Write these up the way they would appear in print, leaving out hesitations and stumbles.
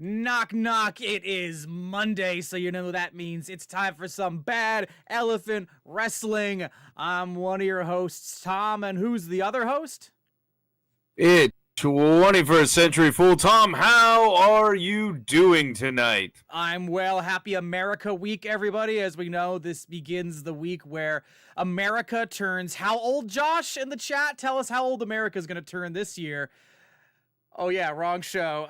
Knock, knock, it is Monday, so you know that means it's time for some bad elephant wrestling. I'm one of your hosts, Tom, and who's the other host? It's 21st Century Fool. Tom, how are you doing tonight? I'm well. Happy America Week, everybody. As we know, this begins the week where America turns how old, Josh, in the chat? Tell us how old America's going to turn this year. Oh yeah, wrong show.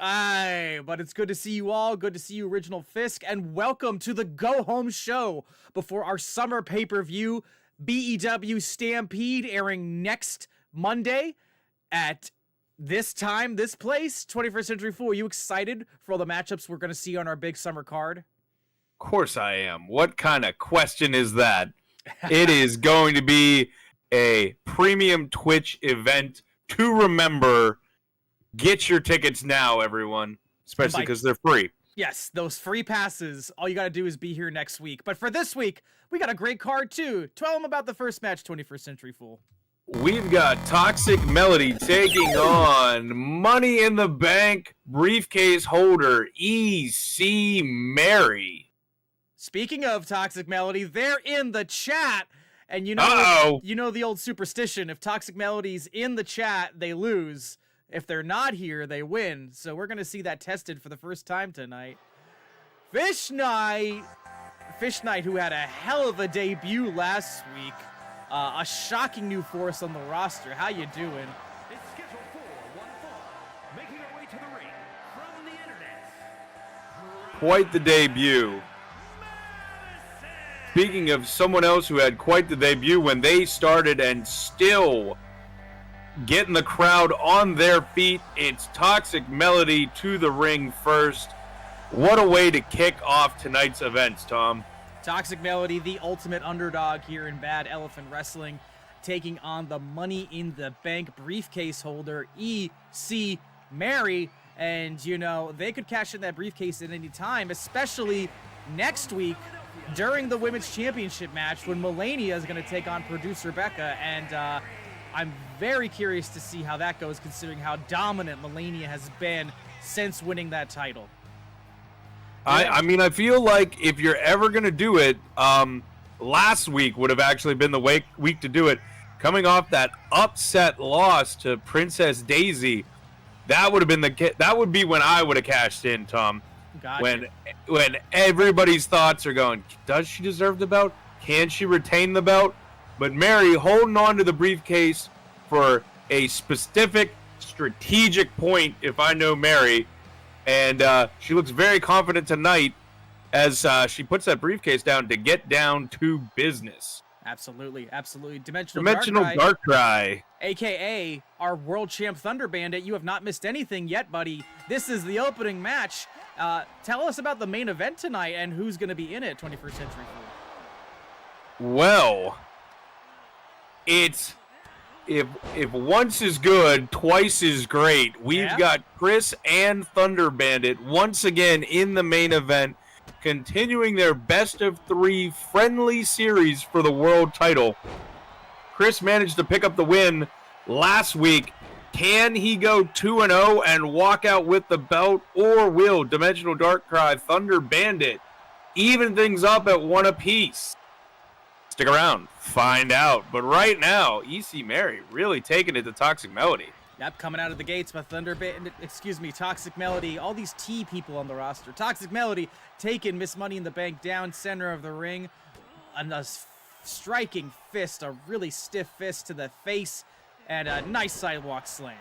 But it's good to see you all. Good to see you, Original Fisk, and welcome to the Go Home Show before our summer pay-per-view, BEW Stampede, airing next Monday at this time, this place, 21st Century Fool. Are you excited for all the matchups we're going to see on our big summer card? Of course I am. What kind of question is that? It is going to be a premium Twitch event to remember. Get your tickets now, everyone, especially because they're free. Yes, those free passes. All you got to do is be here next week. But for this week, we got a great card, too. Tell them about the first match, 21st Century Fool. We've got Toxic Melody taking on Money in the Bank briefcase holder EC Mary. Speaking of Toxic Melody, they're in the chat. And you know the old superstition. If Toxic Melody's in the chat, they lose. If they're not here, they win. So we're going to see that tested for the first time tonight. Fish Knight, who had a hell of a debut last week. A shocking new force on the roster. How you doing? It's scheduled for one fall. Making our way to the ring from the internet. Quite the debut. Speaking of someone else who had quite the debut when they started and still getting the crowd on their feet, it's Toxic Melody to the ring first. What a way to kick off tonight's events, Tom. Toxic Melody, the ultimate underdog here in Bad Elephant Wrestling, taking on the Money in the Bank briefcase holder, EC Mary. And, you know, they could cash in that briefcase at any time, especially next week during the Women's Championship match when Melania is going to take on Producer Becca. And, I'm very curious to see how that goes, considering how dominant Melania has been since winning that title. I mean, I feel like if you're ever going to do it, last week would have actually been the week to do it. Coming off that upset loss to Princess Daisy, that would be when I would have cashed in, Tom. Gotcha. When everybody's thoughts are going, does she deserve the belt? Can she retain the belt? But Mary holding on to the briefcase for a specific strategic point, if I know Mary. And she looks very confident tonight as she puts that briefcase down to get down to business. Absolutely, absolutely. Dimensional Dark Cry. A.K.A. our World Champ Thunder Bandit. You have not missed anything yet, buddy. This is the opening match. Tell us about the main event tonight and who's going to be in it, 21st Century Fool. Well, it's if once is good, twice is great. We've got Chris and Thunder Bandit once again in the main event, continuing their best of 3 friendly series for the world title. Chris managed to pick up the win last week. Can he go 2-0 and walk out with the belt, or will Dimensional Dark Cry, Thunder Bandit even things up at 1 apiece? Stick around, find out. But right now, EC Mary really taking it to Toxic Melody. Yep, coming out of the gates, Toxic Melody, all these T people on the roster. Toxic Melody taking Miss Money in the Bank down center of the ring. And a striking fist, a really stiff fist to the face, and a nice sidewalk slam.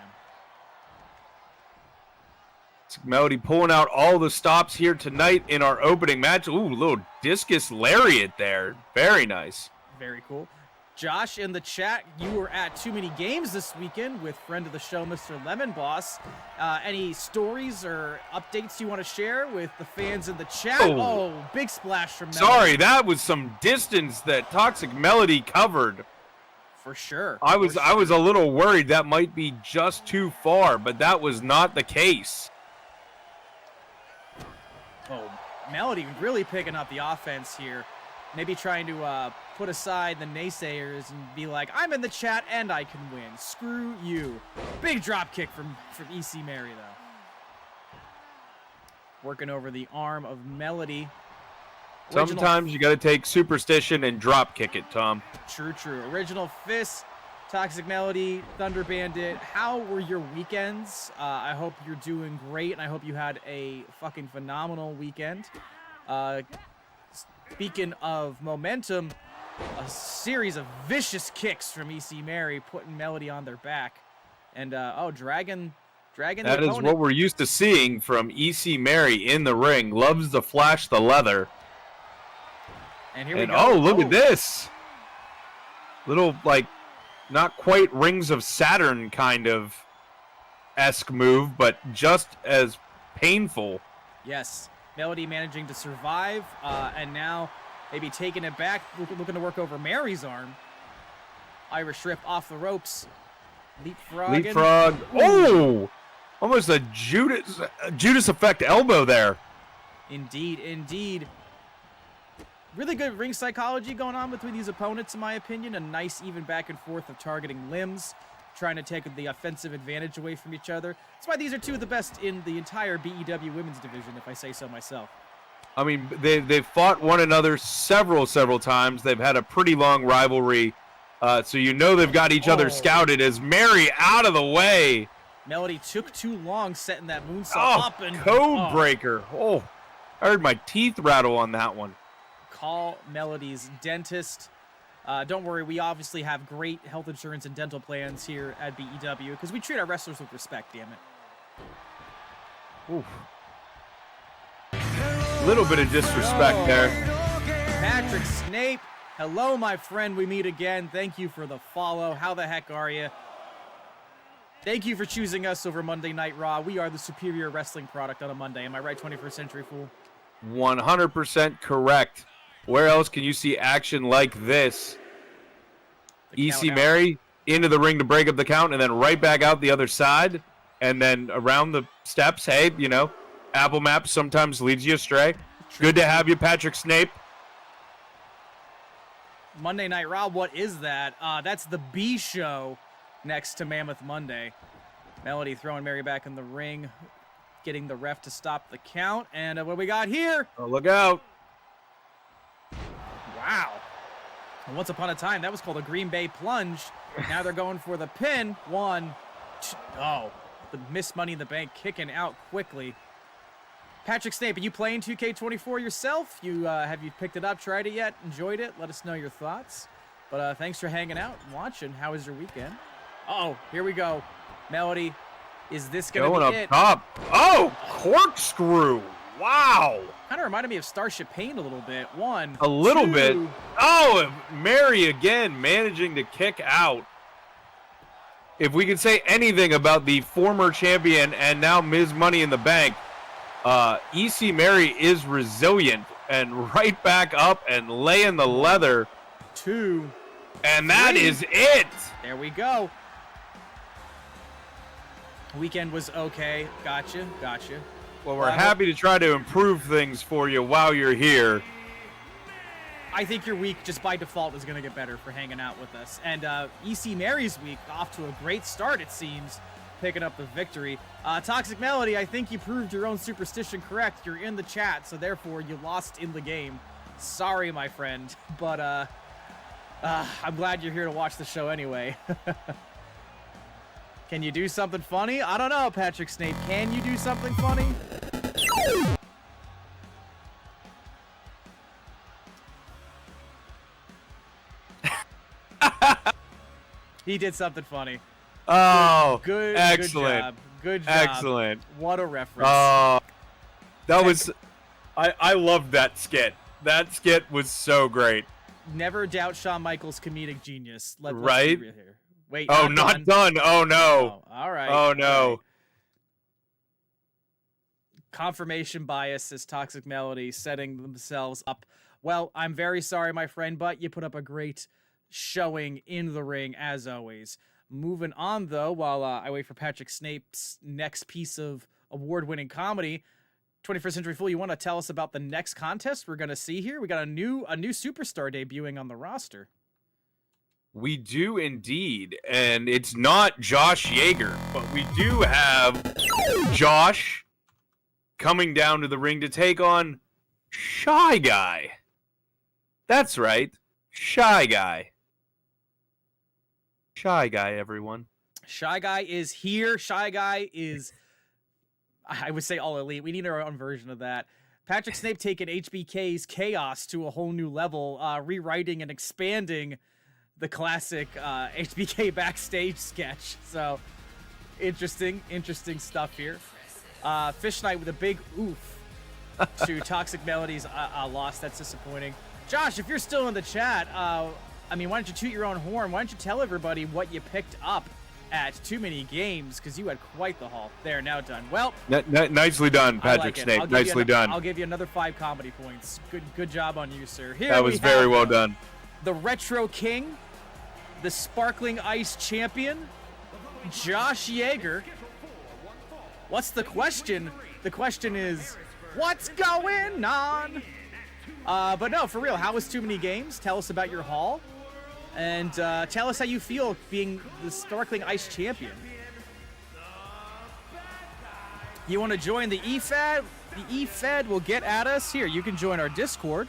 Toxic Melody pulling out all the stops here tonight in our opening match. Ooh, little discus lariat there. Very nice. Very cool. Josh, in the chat, you were at Too Many Games this weekend with friend of the show, Mr. Lemon Boss. Any stories or updates you want to share with the fans in the chat? Oh, big splash from Melody. Sorry, that was some distance that Toxic Melody covered. For sure. I was a little worried that might be just too far, but that was not the case. Oh, Melody really picking up the offense here. Maybe trying to put aside the naysayers and be like, I'm in the chat and I can win. Screw you. Big drop kick from EC Mary, though. working over the arm of Melody. Sometimes you got to take superstition and drop kick it, Tom. True. Original Fist, Toxic Melody, Thunder Bandit. How were your weekends? I hope you're doing great, and I hope you had a fucking phenomenal weekend. Speaking of momentum, a series of vicious kicks from EC Mary, putting Melody on their back. And, Dragon That is what we're used to seeing from EC Mary in the ring. Loves to flash the leather. And here we go. Oh, look at this. Little, like, not quite Rings of Saturn kind of esque move, but just as painful. Yes. Melody managing to survive, and now maybe taking it back, looking to work over Mary's arm. Irish Rip off the ropes. Leapfrog. Oh! Almost a Judas Effect elbow there. Indeed. Really good ring psychology going on between these opponents, in my opinion. A nice even back and forth of targeting limbs, trying to take the offensive advantage away from each other. That's why these are two of the best in the entire BEW women's division, if I say so myself. I mean, they've fought one another several times. They've had a pretty long rivalry. So you know they've got each other scouted as Mary out of the way. Melody took too long setting that moonsault up. And code breaker. Oh, I heard my teeth rattle on that one. Call Melody's dentist. Don't worry, we obviously have great health insurance and dental plans here at BEW because we treat our wrestlers with respect, damn it. Oof. Little bit of disrespect there. Patrick Snape, hello, my friend. We meet again. Thank you for the follow. How the heck are you? Thank you for choosing us over Monday Night Raw. We are the superior wrestling product on a Monday. Am I right, 21st Century Fool? 100% correct. Where else can you see action like this? EC Mary into the ring to break up the count and then right back out the other side and then around the steps. Hey, you know, Apple Maps sometimes leads you astray. Good to have you, Patrick Snape. Monday Night Raw, what is that? That's the B show next to Mammoth Monday. Melody throwing Mary back in the ring, getting the ref to stop the count. And what we got here? Oh, look out. Wow. And once upon a time, that was called a Green Bay plunge. Now they're going for the pin. The missed Money in the Bank kicking out quickly. Patrick Snape, are you playing 2K24 yourself? Have you picked it up, tried it yet, enjoyed it? Let us know your thoughts. But thanks for hanging out and watching. How was your weekend? Uh-oh, here we go. Melody, is this going to be it? Going up top. Oh, corkscrew. Wow. Kind of reminded me of Starship Pain a little bit. A little bit. Oh, Mary again managing to kick out. If we could say anything about the former champion and now Ms. Money in the Bank, EC Mary is resilient and right back up and laying the leather. 2. And that is it. There we go. Weekend was okay. Gotcha. Well, we're happy to try to improve things for you while you're here. I think your week, just by default, is going to get better for hanging out with us. And EC Mary's week, off to a great start, it seems, picking up the victory. Toxic Melody, I think you proved your own superstition correct. You're in the chat, so therefore you lost in the game. Sorry, my friend, but I'm glad you're here to watch the show anyway. Can you do something funny? I don't know, Patrick Snape. Can you do something funny? He did something funny. Oh, good. Excellent. Good job. Excellent. What a reference. That was... I loved that skit. That skit was so great. Never doubt Shawn Michaels' comedic genius. Let's right? be real here. Wait. Oh, not done. Oh, no. Oh, all right. Oh, no. All right. Confirmation bias is Toxic Melody setting themselves up. Well, I'm very sorry, my friend, but you put up a great showing in the ring, as always. Moving on, though, while I wait for Patrick Snape's next piece of award-winning comedy, 21st Century Fool, you want to tell us about the next contest we're going to see here? We got a new superstar debuting on the roster. We do indeed, and it's not Josh Yeager, but we do have Josh coming down to the ring to take on Shy Guy. That's right, Shy Guy. Shy Guy, everyone. Shy Guy is here. Shy Guy is, I would say, all elite. We need our own version of that. Patrick Snape taking HBK's chaos to a whole new level, rewriting and expanding the classic HBK backstage sketch. So, interesting stuff here. Fish Knight with a big oof to Toxic Melody's loss. That's disappointing. Josh, if you're still in the chat, why don't you toot your own horn? Why don't you tell everybody what you picked up at Too Many Games? Because you had quite the haul. There, now done. Well, nicely done, Patrick Snape. Nicely done. I'll give you another 5 comedy points. Good job on you, sir. Here that was very well done. The Retro King, the Sparkling Ice Champion, Josh Yeager. What's the question? The question is, what's going on? But no, for real, how was Too Many Games? Tell us about your haul. And tell us how you feel being the Sparkling Ice Champion. You want to join the EFED? The EFED will get at us. Here, you can join our Discord.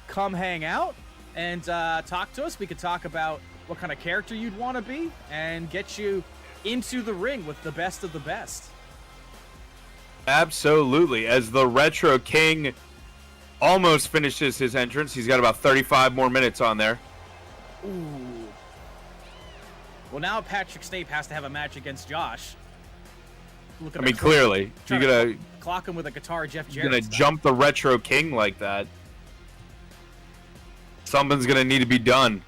Come hang out and talk to us. We could talk about what kind of character you'd want to be and get you into the ring with the best of the best. Absolutely. As the Retro King almost finishes his entrance, he's got about 35 more minutes on there. Ooh. Well, now Patrick Snape has to have a match against Josh. Clearly. You're going to clock him with a guitar, Jeff Jarrett. You're going to jump the Retro King like that. Something's going to need to be done.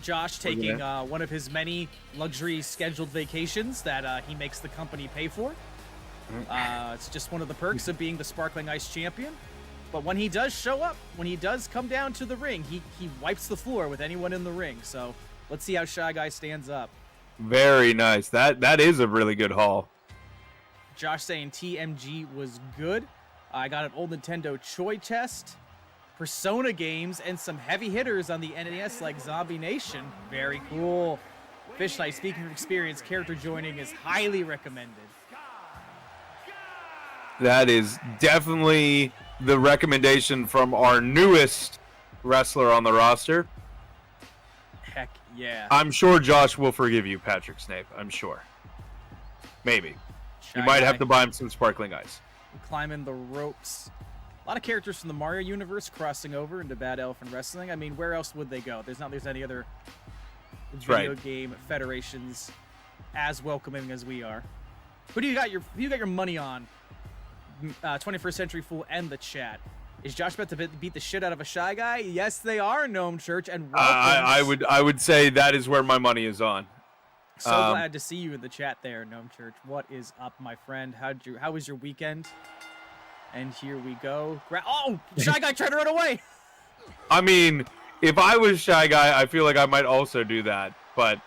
Josh taking one of his many luxury scheduled vacations that he makes the company pay for. It's just one of the perks of being the Sparkling Ice Champion. But when he does show up, when he does come down to the ring, he wipes the floor with anyone in the ring. So let's see how Shy Guy stands up. Very nice. That is a really good haul. Josh saying TMG was good. I got an old Nintendo Choi chest, Persona games, and some heavy hitters on the NES like Zombie Nation. Very cool. Fish Knight, speaking of experience, character joining is highly recommended. That is definitely the recommendation from our newest wrestler on the roster. Heck yeah. I'm sure Josh will forgive you, Patrick Snape. I'm sure. Maybe. You might have to buy him some Sparkling Ice. Climbing the ropes. A lot of characters from the Mario universe crossing over into Bad Elephant Wrestling. I mean, where else would they go? There's any other video game federations as welcoming as we are. Who do you got your money on? 21st Century Fool and the chat. Is Josh about to beat the shit out of a Shy Guy? Yes, they are, Gnome Church. And I would say that is where my money is on. So glad to see you in the chat there, Gnome Church. What is up, my friend? How was your weekend? And here we go. Oh, Shy Guy tried to run away. I mean, if I was Shy Guy, I feel like I might also do that. But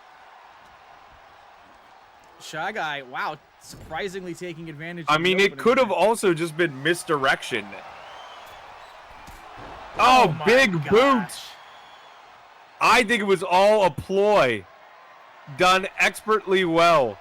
Shy Guy, wow, surprisingly taking advantage. I mean, it could have also just been misdirection. Oh, big boot. I think it was all a ploy. Done expertly well.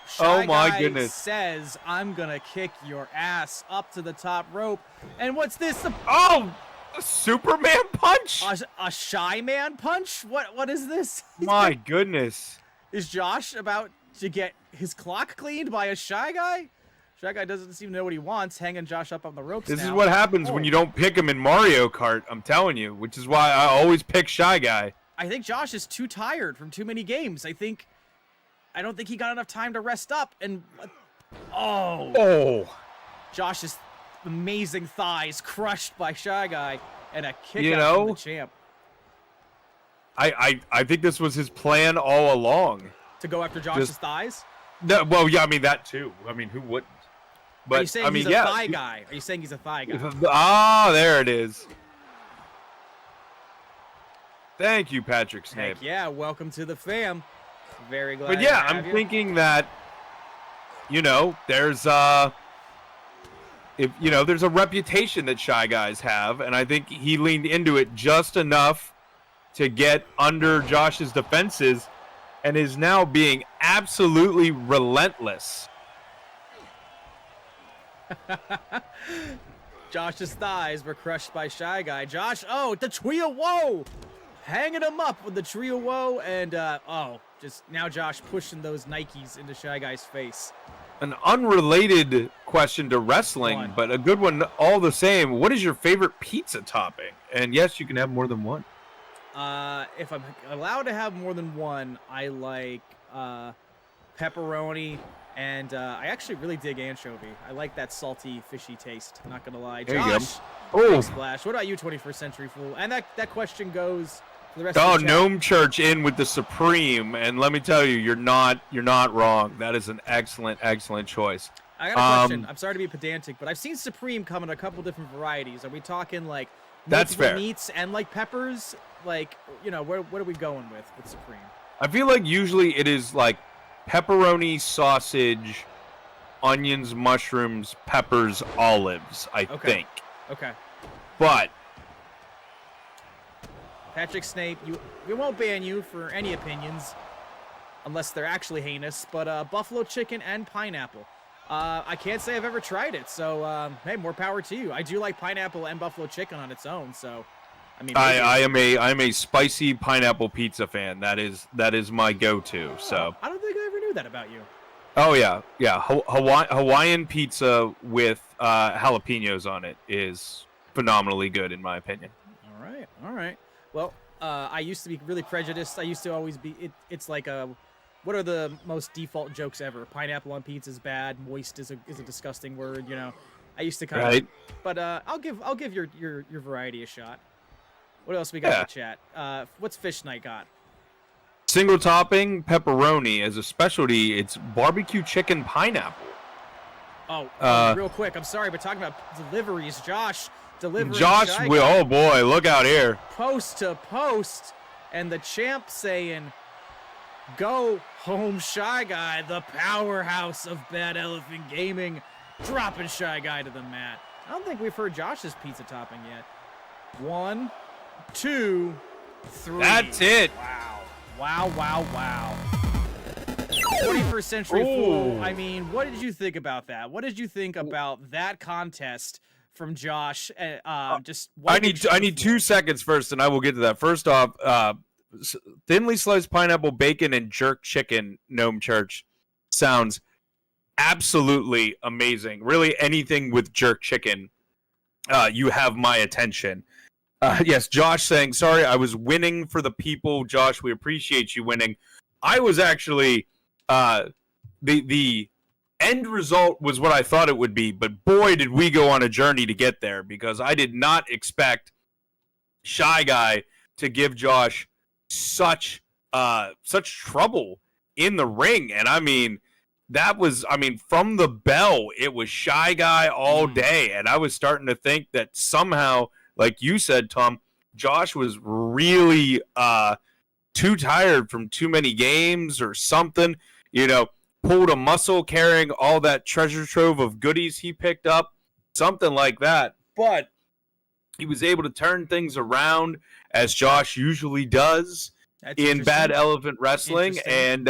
Shy oh my Guy goodness. Says, I'm going to kick your ass up to the top rope. And what's this? Oh, a Superman punch? A Shy Man punch? What is this? My goodness. Is Josh about to get his clock cleaned by a Shy Guy? Shy Guy doesn't seem to know what he wants, hanging Josh up on the ropes. This is what happens when you don't pick him in Mario Kart, I'm telling you, which is why I always pick Shy Guy. I think Josh is too tired from too many games. I don't think he got enough time to rest up. And Josh's amazing thighs crushed by Shy Guy and a kick out from the champ. I think this was his plan all along. To go after Josh's thighs? No, well, yeah, I mean that too. I mean, who wouldn't? But are you saying he's a thigh guy? Are you saying he's a thigh guy? Ah, there it is. Thank you, Patrick Snape. Heck yeah, welcome to the fam. Very glad. But yeah, I'm thinking that, there's there's a reputation that Shy Guys have, and I think he leaned into it just enough to get under Josh's defenses, and is now being absolutely relentless Josh's thighs were crushed by Shy Guy. Josh, oh, the Tree of Woe! Hanging him up with the Tree of Woe, and, just now Josh pushing those Nikes into Shy Guy's face. An unrelated question to wrestling, but a good one all the same. What is your favorite pizza topping? And yes, you can have more than one. If I'm allowed to have more than one, I like pepperoni, and I actually really dig anchovy. I like that salty, fishy taste. Not gonna lie. There you go. Josh, Oh, Splash. What about you, 21st Century Fool? And that question goes for the rest oh, of the chat. Gnome Church in with the Supreme, and let me tell you, you're not wrong. That is an excellent choice. I got a question. I'm sorry to be pedantic, but I've seen Supreme come in a couple different varieties. Are we talking like That's multiple fair. meats and like peppers? Like, what are we going with Supreme? I feel like usually it is like pepperoni, sausage, onions, mushrooms, peppers, olives, I think. Okay. But Patrick Snape, we won't ban you for any opinions unless they're actually heinous, but buffalo chicken and pineapple. I can't say I've ever tried it, so hey, more power to you. I do like pineapple and buffalo chicken on its own, so I mean, I'm a spicy pineapple pizza fan. That is my go-to. So I don't think I ever knew that about you. Oh yeah. Hawaiian pizza with jalapenos on it is phenomenally good in my opinion. All right. Well, I used to be really prejudiced. I used to always be. It's like what are the most default jokes ever? Pineapple on pizza is bad. Moist is a disgusting word. I used to kind of. Right. But I'll give your variety a shot. What else we got in the chat? What's Fish Night got? Single topping pepperoni as a specialty. It's barbecue chicken pineapple. Oh, real quick. I'm sorry, but talking about deliveries, Josh delivering. Josh, oh boy, look out here. Post to post, and the champ saying, "Go home, Shy Guy, the powerhouse of Bad Elephant Gaming," dropping Shy Guy to the mat. I don't think we've heard Josh's pizza topping yet. 1, 2, 3. That's it. Wow. 21st Century Fool. I mean, what did you think about that? What did you think about that contest from Josh? I need 2 seconds first, and I will get to that. First off, thinly sliced pineapple, bacon, and jerk chicken. Gnome Church sounds absolutely amazing. Really, anything with jerk chicken, you have my attention. Yes, Josh saying, sorry, I was winning for the people. Josh, we appreciate you winning. I was actually, the end result was what I thought it would be, but boy, did we go on a journey to get there, because I did not expect Shy Guy to give Josh such trouble in the ring. And I mean, from the bell, it was Shy Guy all day. And I was starting to think that somehow, like you said, Tom, Josh was really too tired from too many games or something, pulled a muscle carrying all that treasure trove of goodies he picked up, something like that. But he was able to turn things around, as Josh usually does in Bad Elephant Wrestling. And,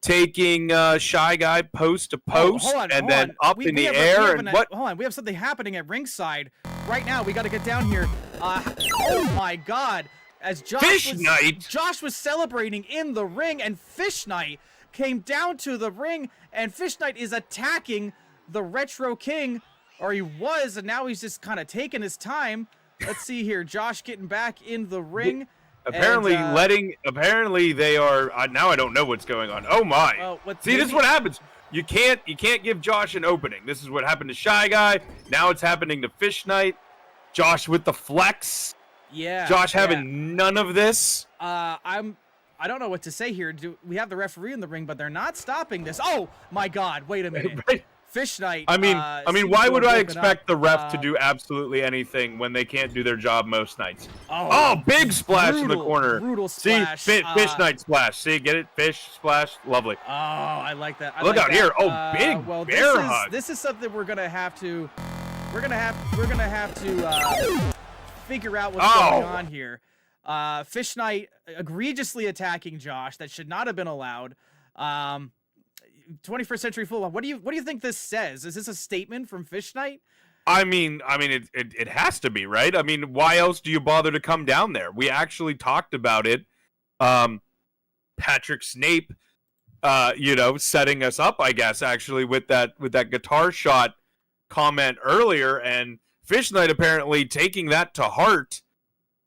taking Shy Guy post to post then up in the air. Hold on, we have something happening at ringside right now. We got to get down here. Oh my God! As Josh was celebrating in the ring, and Fish Knight came down to the ring, and Fish Knight is attacking the Retro King, or he was, and now he's just kind of taking his time. Let's see here, Josh getting back in the ring. Apparently they are now I don't know what's going on. Oh my. This is what happens. You can't give Josh an opening. This is what happened to Shy Guy. Now it's happening to Fish Knight. Josh with the flex. Yeah. Josh having none of this. I don't know what to say here. We have the referee in the ring, but they're not stopping this. Oh my God, wait a minute. Right. Fish Knight. I mean, why would I expect the ref to do absolutely anything when they can't do their job most nights? Oh, big splash in the corner. Brutal splash. See, Fish Knight splash. See, get it? Fish splash. Lovely. Oh, I like that. Look out here. Oh, big bear hug. This is something we're gonna have to. Figure out what's going on here. Fish Knight egregiously attacking Josh. That should not have been allowed. 21st Century Fool, what do you think this says? Is this a statement from Fish Night? I mean, it has to be, right? I mean, why else do you bother to come down there? We actually talked about it. Patrick Snape, setting us up, I guess, actually with that guitar shot comment earlier, and Fish Night apparently taking that to heart.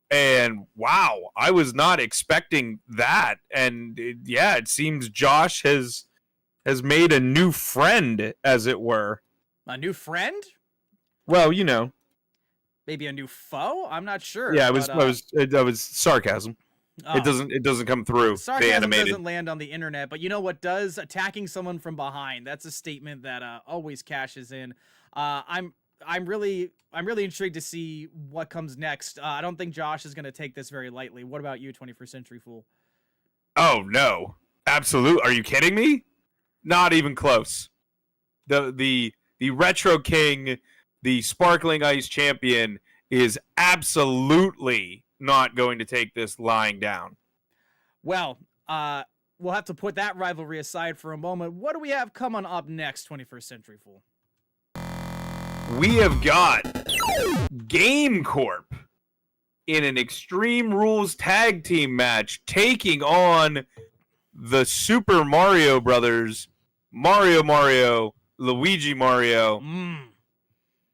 And wow, I was not expecting that. And it seems Josh has made a new friend, as it were. A new friend? Well, maybe a new foe. I'm not sure. Yeah, it was sarcasm. Oh. It doesn't come through. Sarcasm the animated doesn't land on the internet, but you know what does? Attacking someone from behind. That's a statement that always cashes in. I'm really intrigued to see what comes next. I don't think Josh is going to take this very lightly. What about you, 21st Century Fool? Oh no, absolute. Are you kidding me? Not even close. The Retro King, the Sparkling Ice Champion, is absolutely not going to take this lying down. Well, we'll have to put that rivalry aside for a moment. What do we have coming up next, 21st Century Fool? We have got Game Corp in an Extreme Rules tag team match taking on the Super Mario Brothers, Mario, Luigi Mario.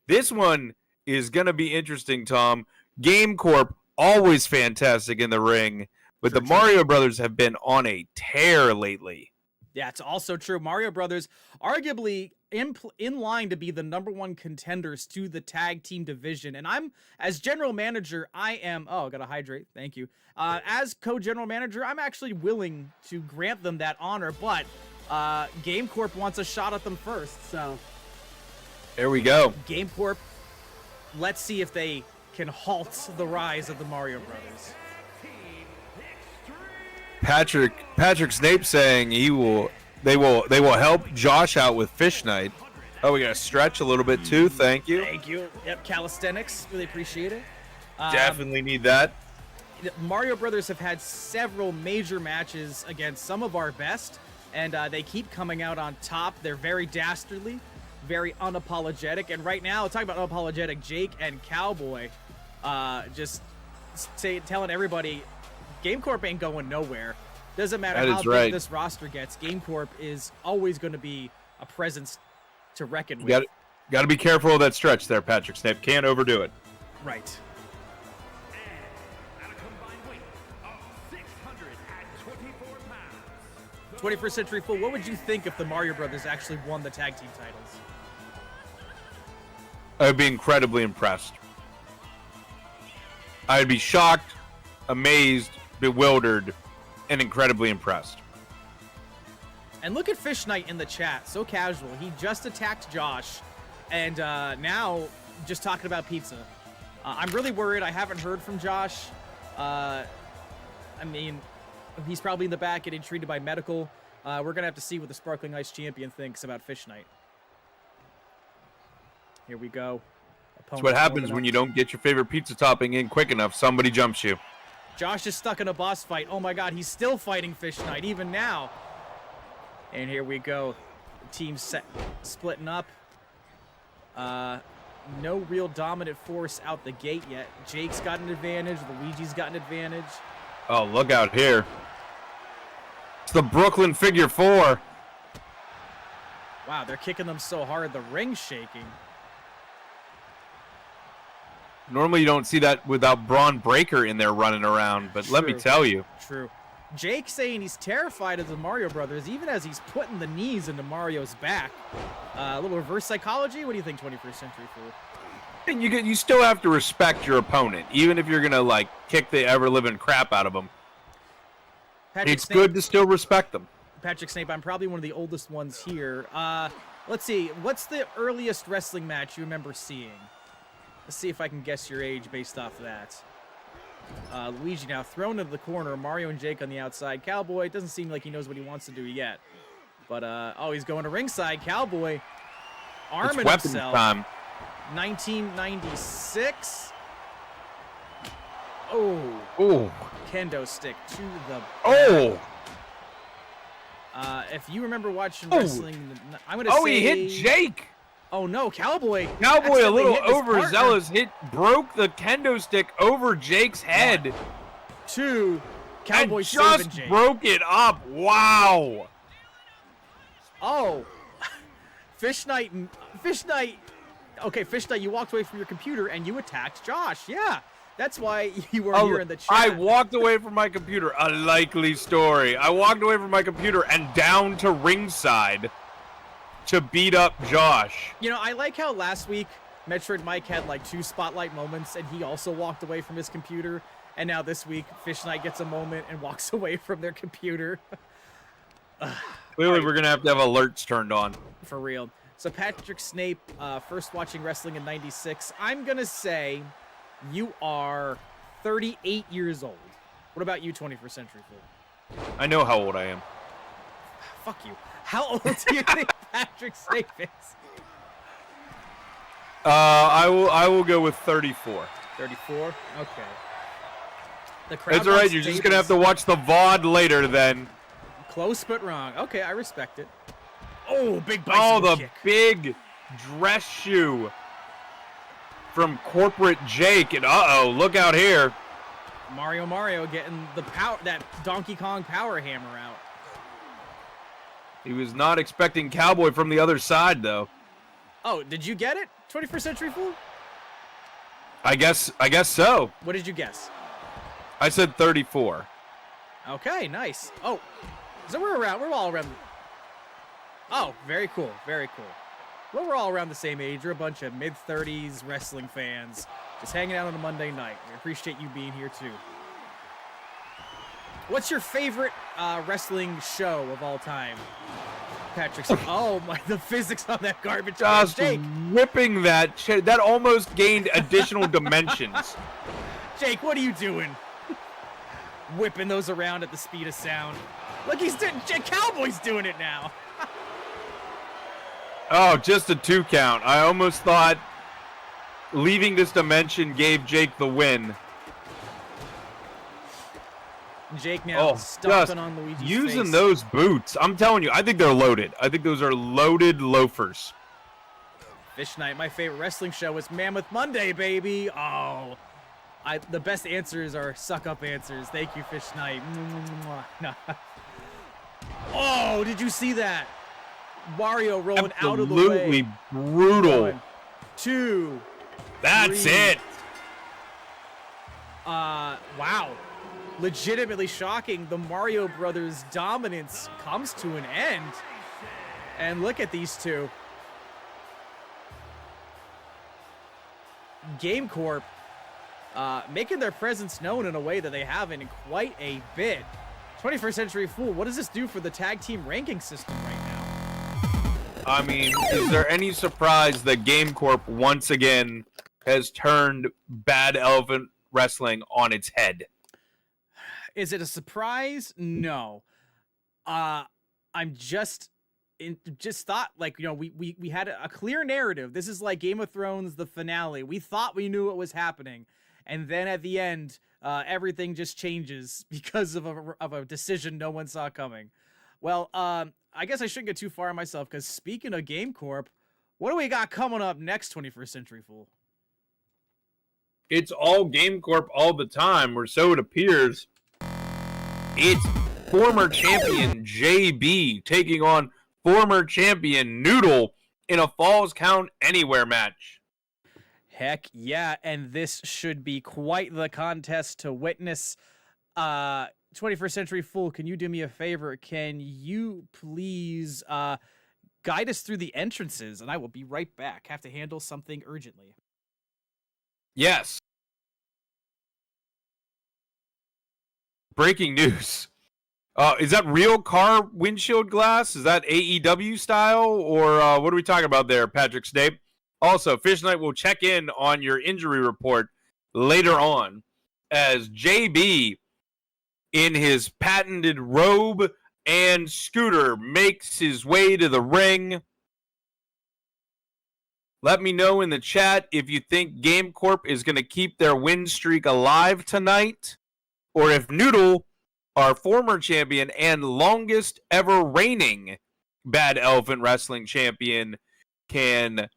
This one is going to be interesting, Tom. Game Corp, always fantastic in the ring, but the Mario Brothers have been on a tear lately. Yeah, it's also true. Mario Brothers, arguably in line to be the #1 contenders to the tag team division. And I'm, as general manager, gotta hydrate. Thank you. As co-general manager, I'm actually willing to grant them that honor, but Game Corp wants a shot at them first. So there we go. Game Corp, let's see if they can halt the rise of the Mario Brothers. Patrick Snape saying they will help Josh out with Fish Night. Oh, we got to stretch a little bit too. Thank you. Thank you. Yep, calisthenics. Really appreciate it. Definitely need that. Mario Brothers have had several major matches against some of our best, and they keep coming out on top. They're very dastardly, very unapologetic, and right now, talking about unapologetic, Jake and Cowboy telling everybody, Game Corp ain't going nowhere. Doesn't matter how big this roster gets. Game Corp is always going to be a presence to reckon with. Got to be careful of that stretch there, Patrick Snape. Can't overdo it. Right. And at a combined weight of 624 pounds. 21st Century Fool, what would you think if the Mario Brothers actually won the tag team titles? I'd be incredibly impressed. I'd be shocked, amazed, bewildered, and incredibly impressed. And look at Fish Knight in the chat, so casual. He just attacked Josh, and now just talking about pizza. I'm really worried. I haven't heard from Josh. I mean, he's probably in the back getting treated by medical. We're going to have to see what the Sparkling Ice Champion thinks about Fish Knight. Here we go. That's what happens when you don't get your favorite pizza topping in quick enough. Somebody jumps you. Josh is stuck in a boss fight. Oh my god, he's still fighting Fish Knight, even now. And here we go. The team's splitting up. No real dominant force out the gate yet. Jake's got an advantage. Luigi's got an advantage. Oh, look out here. It's the Brooklyn Figure 4. Wow, they're kicking them so hard, the ring's shaking. Normally you don't see that without Braun Breaker in there running around, but let me tell you. True. Jake saying he's terrified of the Mario Brothers, even as he's putting the knees into Mario's back. A little reverse psychology. What do you think, 21st Century Fool? And you still have to respect your opponent, even if you're gonna kick the ever-living crap out of them. It's good to still respect them. Patrick Snape, I'm probably one of the oldest ones here. Let's see. What's the earliest wrestling match you remember seeing? Let's see if I can guess your age based off of that. Luigi now thrown into the corner. Mario and Jake on the outside. Cowboy doesn't seem like he knows what he wants to do yet. But, he's going to ringside. Cowboy arming himself. Time. 1996. Oh. Oh. Kendo stick to the back. Oh. If you remember watching wrestling, I'm gonna say. He hit Jake. Oh no, Cowboy! Cowboy, a little hit his overzealous hit, broke the kendo stick over Jake's head. 1, 2, Cowboy and saving just Jake. broke it up. Wow. Oh, Fish Knight. Okay, Fish Knight, you walked away from your computer and you attacked Josh. Yeah, that's why you were here in the chat. I walked away from my computer. A likely story. I walked away from my computer and down to ringside to beat up Josh. You know, I like how last week Metroid Mike had like 2 spotlight moments and he also walked away from his computer. And now this week, Fish Knight gets a moment and walks away from their computer. Clearly, we're going to have alerts turned on. For real. So Patrick Snape, first watching wrestling in 96. I'm going to say you are 38 years old. What about you, 21st Century Fool? I know how old I am. Fuck you. How old do you think Patrick Snape is? I will go with 34. 34? Okay. The crowd It's all right. wants You're just tables. going to have to watch the VOD later then. Close but wrong. Okay, I respect it. Oh, big Oh, bicycle the kick. big dress shoe from Corporate Jake. And uh-oh, look out here. Mario getting the power, that Donkey Kong power hammer out. He was not expecting Cowboy from the other side, though. Oh, did you get it? 21st Century Fool? I guess so. What did you guess? I said 34. Okay, nice. Oh, so we're all around. Oh, very cool, very cool. Well, we're all around the same age. We're a bunch of mid-30s wrestling fans just hanging out on a Monday night. We appreciate you being here, too. What's your favorite wrestling show of all time? Patrick said, oh, my, the physics on that garbage can. Just Jake, whipping that. That almost gained additional dimensions. Jake, what are you doing? Whipping those around at the speed of sound. Look, he's doing, Cowboy's doing it now. Oh, just a 2 count. I almost thought leaving this dimension gave Jake the win. Jake now stomping on Luigi's using face. those boots. I'm telling you, I think they're loaded. I think those are loaded loafers. Fish Night, my favorite wrestling show is Mammoth Monday, baby. Oh, the best answers are suck-up answers. Thank you, Fish Night. No. Oh, did you see that? Wario rolling out of the way. Absolutely brutal. 1, 2. That's 3. it. Wow. Legitimately shocking. The Mario Brothers dominance comes to an end. And look at these two. Game Corp making their presence known in a way that they haven't in quite a bit. 21st Century Fool, what does this do for the tag team ranking system right now? I mean, is there any surprise that Game Corp once again has turned Bad Elephant Wrestling on its head? Is it a surprise? No. I'm just thought, like, you know, we had a clear narrative. This is like Game of Thrones, the finale. We thought we knew what was happening, and then at the end, everything just changes because of a decision no one saw coming. Well, I guess I shouldn't get too far on myself, because speaking of Game Corp, what do we got coming up next, 21st Century Fool? It's all Game Corp all the time, or so it appears. It's former champion JB taking on former champion Noodle in a Falls Count Anywhere match. Heck yeah, and this should be quite the contest to witness. 21st Century Fool, can you do me a favor? Can you please guide us through the entrances? And I will be right back. Have to handle something urgently. Yes. Breaking news. Is that real car windshield glass? Is that AEW style? Or what are we talking about there, Patrick Snape? Also, Fish Knight will check in on your injury report later on as JB, in his patented robe and scooter, makes his way to the ring. Let me know in the chat if you think Game Corp is going to keep their win streak alive tonight, or if Noodle our former champion and longest ever reigning Bad Elephant Wrestling champion, can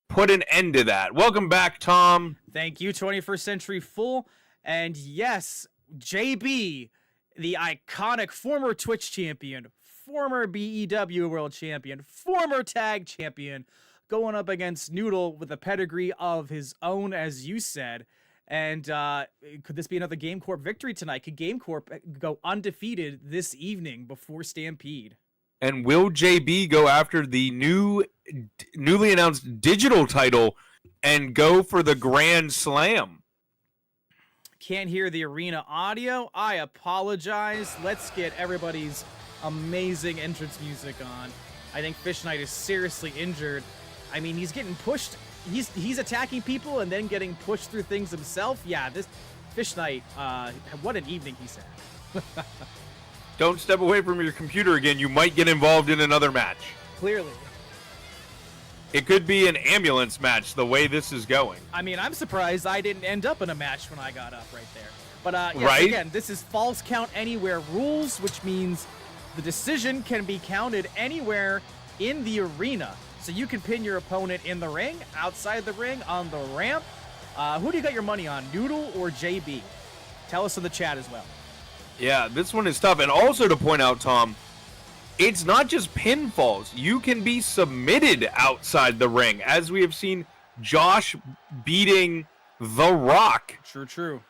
put an end to that. Welcome back, Tom. Thank you, 21st Century Fool. And yes, JB, the iconic former Twitch champion, former BEW world champion, former tag champion, going up against Noodle with a pedigree of his own, as you said. And could this be another Game Corp victory tonight? Could Game Corp go undefeated this evening before Stampede? And will JB go after the newly announced digital title and go for the Grand Slam? Can't hear the arena audio. I apologize. Let's get everybody's amazing entrance music on. I think Fish Knight is seriously injured. I mean, he's getting pushed. He's attacking people and then getting pushed through things himself. Yeah, this Fish Knight, what an evening he's had. Don't step away from your computer again. You might get involved in another match. Clearly. It could be an ambulance match the way this is going. I mean, I'm surprised I didn't end up in a match when I got up right there. But yes, right? Again, this is false count anywhere rules, which means the decision can be counted anywhere in the arena. So you can pin your opponent in the ring, outside the ring, on the ramp. Who do you got your money on, Noodle or JB? Tell us in the chat as well. Yeah, this one is tough. And also to point out, Tom, it's not just pinfalls. You can be submitted outside the ring, as we have seen Josh beating The Rock. True.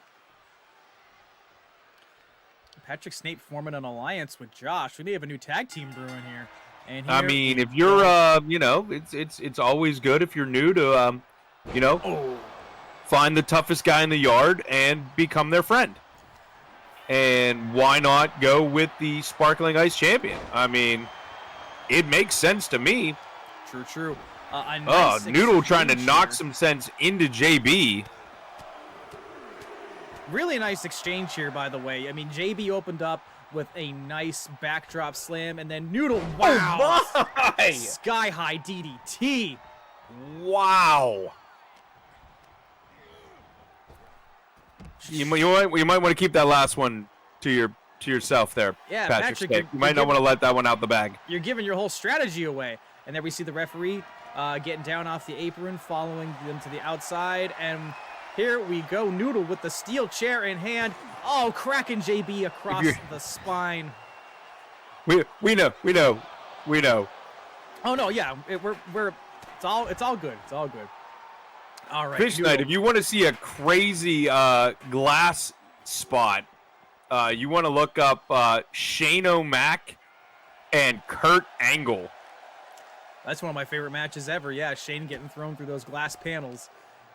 Patrick Snape forming an alliance with Josh. We may have a new tag team brewing here. And I mean, if you're, it's always good if you're new to, find the toughest guy in the yard and become their friend. And why not go with the Sparkling Ice champion? I mean, it makes sense to me. True. Nice Noodle trying to knock some sense into JB. Really nice exchange here, by the way. I mean, JB opened up with a nice backdrop slam, and then Noodle, wow! Oh my! Sky high DDT. Wow. You might want to keep that last one to yourself there, yeah, Patrick. You might not want to let that one out the bag. You're giving your whole strategy away. And then we see the referee getting down off the apron, following them to the outside, and here we go. Noodle with the steel chair in hand. Oh, cracking JB across the spine. We know. Oh no, yeah, it's all good. It's all good. All right, Fish Knight, if you want to see a crazy glass spot, you want to look up Shane O'Mac and Kurt Angle. That's one of my favorite matches ever. Yeah, Shane getting thrown through those glass panels.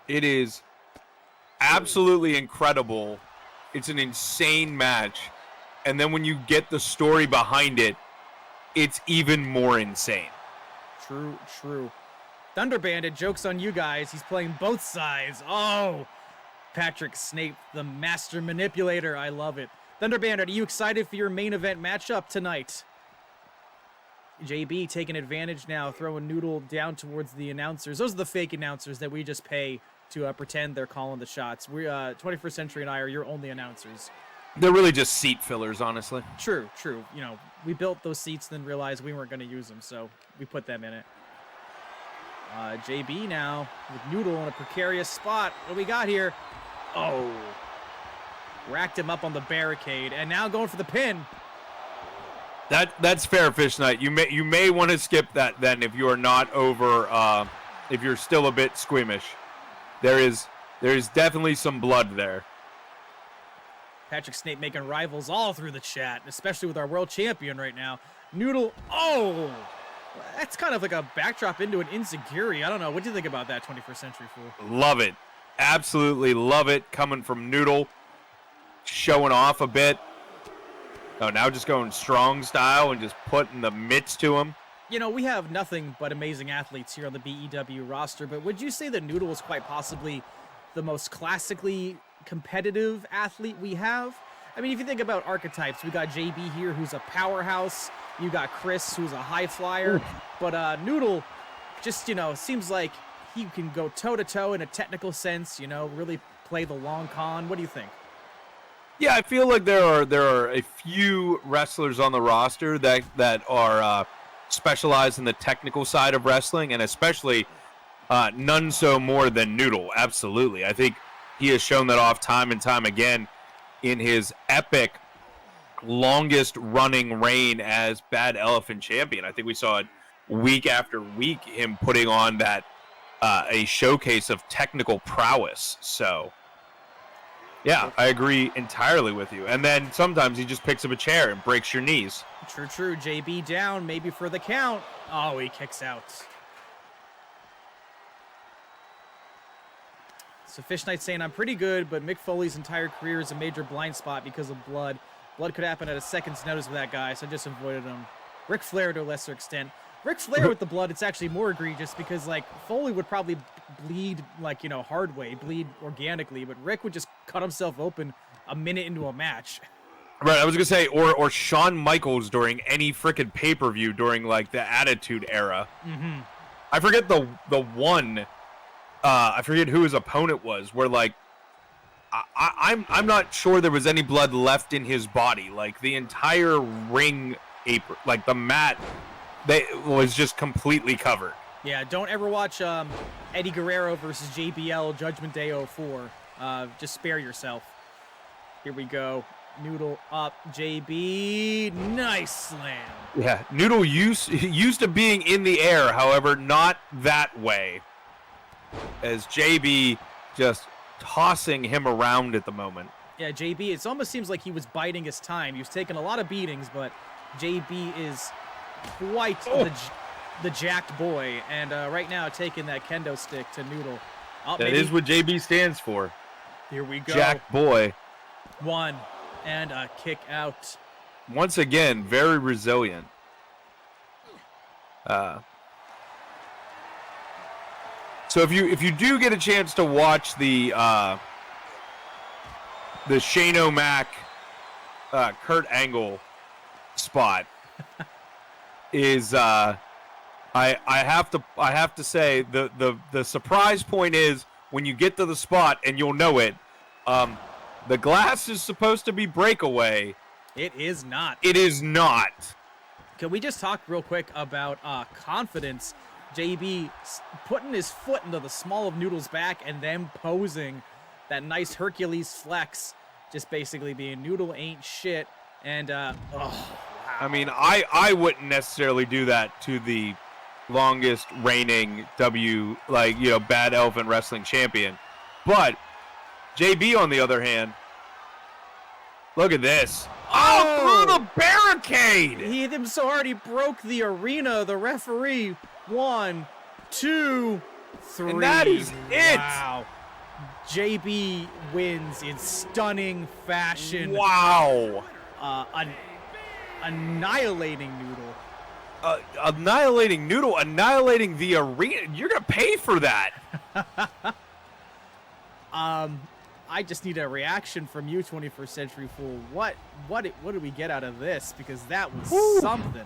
It is absolutely incredible. It's an insane match. And then when you get the story behind it, it's even more insane. True. Thunder Bandit, joke's on you guys. He's playing both sides. Oh, Patrick Snape, the master manipulator. I love it. Thunder Bandit, are you excited for your main event matchup tonight? JB taking advantage now, throwing Noodle down towards the announcers. Those are the fake announcers that we just pay to pretend they're calling the shots. We 21st Century and I are your only announcers. They're really just seat fillers, honestly. True. You know, we built those seats, then realized we weren't going to use them, so we put them in it. JB now with Noodle in a precarious spot. What do we got here? Oh. Racked him up on the barricade, and now going for the pin. That's fair, Fish Knight. You may want to skip that then if you are not over, if you're still a bit squeamish. There is definitely some blood there. Patrick Snape making rivals all through the chat, especially with our world champion right now. Noodle, oh! That's kind of like a backdrop into an insecurity. I don't know. What do you think about that, 21st Century Fool? Love it. Absolutely love it. Coming from Noodle. Showing off a bit. Oh, now just going strong style and just putting the mitts to him. You know, we have nothing but amazing athletes here on the BEW roster, but would you say that Noodle is quite possibly the most classically competitive athlete we have? I mean, if you think about archetypes, we got JB here, who's a powerhouse. You got Chris, who's a high flyer. Ooh. But Noodle just, seems like he can go toe-to-toe in a technical sense, really play the long con. What do you think? Yeah, I feel like there are a few wrestlers on the roster that are specialized in the technical side of wrestling, and especially none so more than Noodle. Absolutely, I think he has shown that off time and time again in his epic, longest running reign as Bad Elephant champion. I think we saw it week after week, him putting on that a showcase of technical prowess. So. Yeah, I agree entirely with you. And then sometimes he just picks up a chair and breaks your knees. True. JB down, maybe for the count. Oh, he kicks out. So Fish Knight saying, I'm pretty good, but Mick Foley's entire career is a major blind spot because of blood. Blood could happen at a second's notice with that guy, so I just avoided him. Ric Flair to a lesser extent. Ric Flair with the blood, it's actually more egregious because, like, Foley would probably bleed, like, you know, hard way, bleed organically, but Rick would just cut himself open a minute into a match. Right, I was going to say, or Shawn Michaels during any frickin' pay-per-view during, like, the Attitude Era. Mm-hmm. I forget the one, I forget who his opponent was, where, like, I'm not sure there was any blood left in his body. Like, the entire ring apron, like, the mat... was just completely covered. Yeah, don't ever watch Eddie Guerrero versus JBL Judgment Day 04. Just spare yourself. Here we go. Noodle up, JB. Nice slam. Yeah, Noodle used to being in the air, however, not that way. As JB just tossing him around at the moment. Yeah, JB, it almost seems like he was biding his time. He was taking a lot of beatings, but JB is... quite the jacked boy, and right now taking that kendo stick to Noodle. Oh, that is what JB stands for. Here we go. Jacked boy. One, and a kick out. Once again, very resilient. So if you do get a chance to watch the Shane O'Mac Kurt Angle spot. Is I have to say the surprise point is when you get to the spot and you'll know it, the glass is supposed to be breakaway. It is not. It is not. Can we just talk real quick about confidence? JB putting his foot into the small of Noodle's back and then posing that nice Hercules flex, just basically being Noodle ain't shit. And I mean, I wouldn't necessarily do that to the longest reigning Bad Elephant Wrestling champion. But JB, on the other hand, look at this. Oh, through the barricade! He hit him so hard he broke the arena. The referee, 1, 2, 3. And that is it. Wow. JB wins in stunning fashion. Wow. Annihilating Noodle. Annihilating Noodle, annihilating the arena. You're going to pay for that. I just need a reaction from you, 21st Century Fool. What did we get out of this? Because that was something.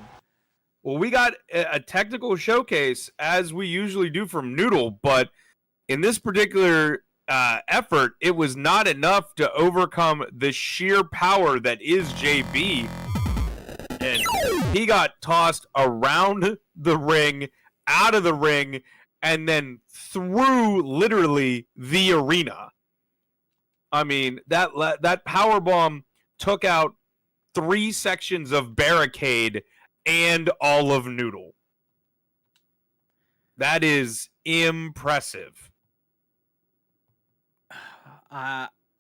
Well, we got a technical showcase, as we usually do from Noodle, but in this particular effort, it was not enough to overcome the sheer power that is JB. And he got tossed around the ring, out of the ring, and then through literally the arena. I mean, that powerbomb took out 3 sections of barricade and all of Noodle. That is impressive.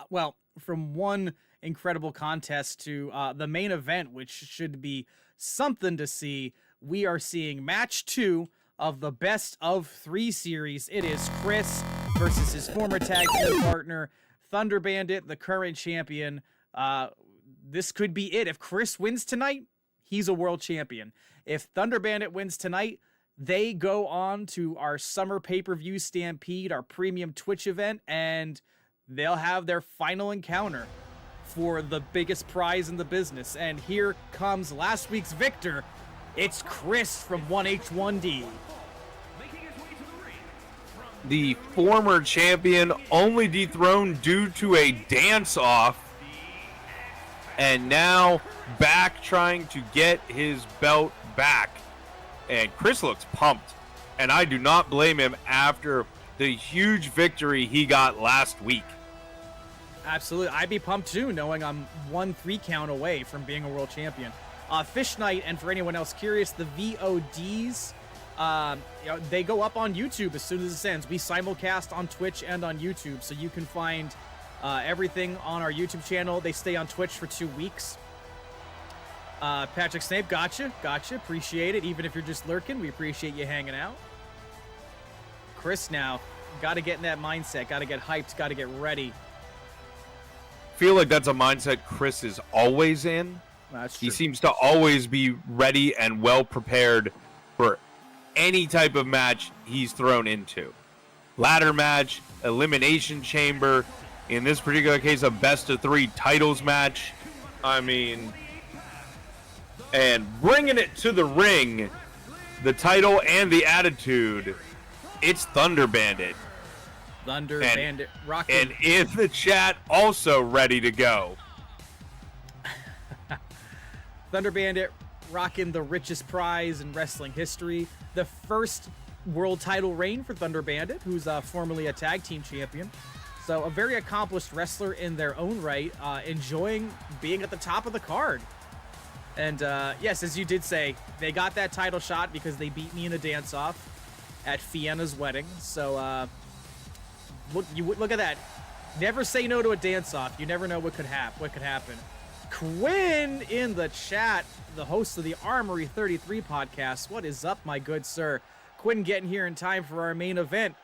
Well, from one incredible contest to the main event, which should be something to see, we are seeing match 2 of the best of 3 series. It is Chris versus his former tag team partner, Thunder Bandit, the current champion. This could be it. If Chris wins tonight, he's a world champion. If Thunder Bandit wins tonight, they go on to our summer pay-per-view Stampede, our premium Twitch event, and they'll have their final encounter for the biggest prize in the business. And here comes last week's victor. It's Chris from 1H1D. The former champion only dethroned due to a dance-off and now back trying to get his belt back. And Chris looks pumped, and I do not blame him after the huge victory he got last week. Absolutely. I'd be pumped too, knowing I'm 1 3 count away from being a world champion. Fish Night, and for anyone else curious, the VODs, they go up on YouTube as soon as this ends. We simulcast on Twitch and on YouTube, so you can find everything on our YouTube channel. They stay on Twitch for 2 weeks. Patrick Snape, gotcha. Appreciate it. Even if you're just lurking, we appreciate you hanging out. Chris now, got to get in that mindset, got to get hyped, got to get ready. Feel like that's a mindset Chris is always in. That's true. He seems to always be ready and well prepared for any type of match he's thrown into. Ladder match, elimination chamber, in this particular case, a best of 3 titles match. I mean, and bringing it to the ring, the title and the attitude, it's Thunder Bandit. Thunder Bandit rocking. And in the chat, also ready to go. Thunder Bandit rocking the richest prize in wrestling history. The first world title reign for Thunder Bandit, who's formerly a tag team champion. So a very accomplished wrestler in their own right, enjoying being at the top of the card. And yes, as you did say, they got that title shot because they beat me in a dance-off at Fiena's wedding. So look at that. Never say no to a dance-off. You never know what could happen. Quinn in the chat, the host of the Armory 33 podcast. What is up, my good sir? Quinn getting here in time for our main event.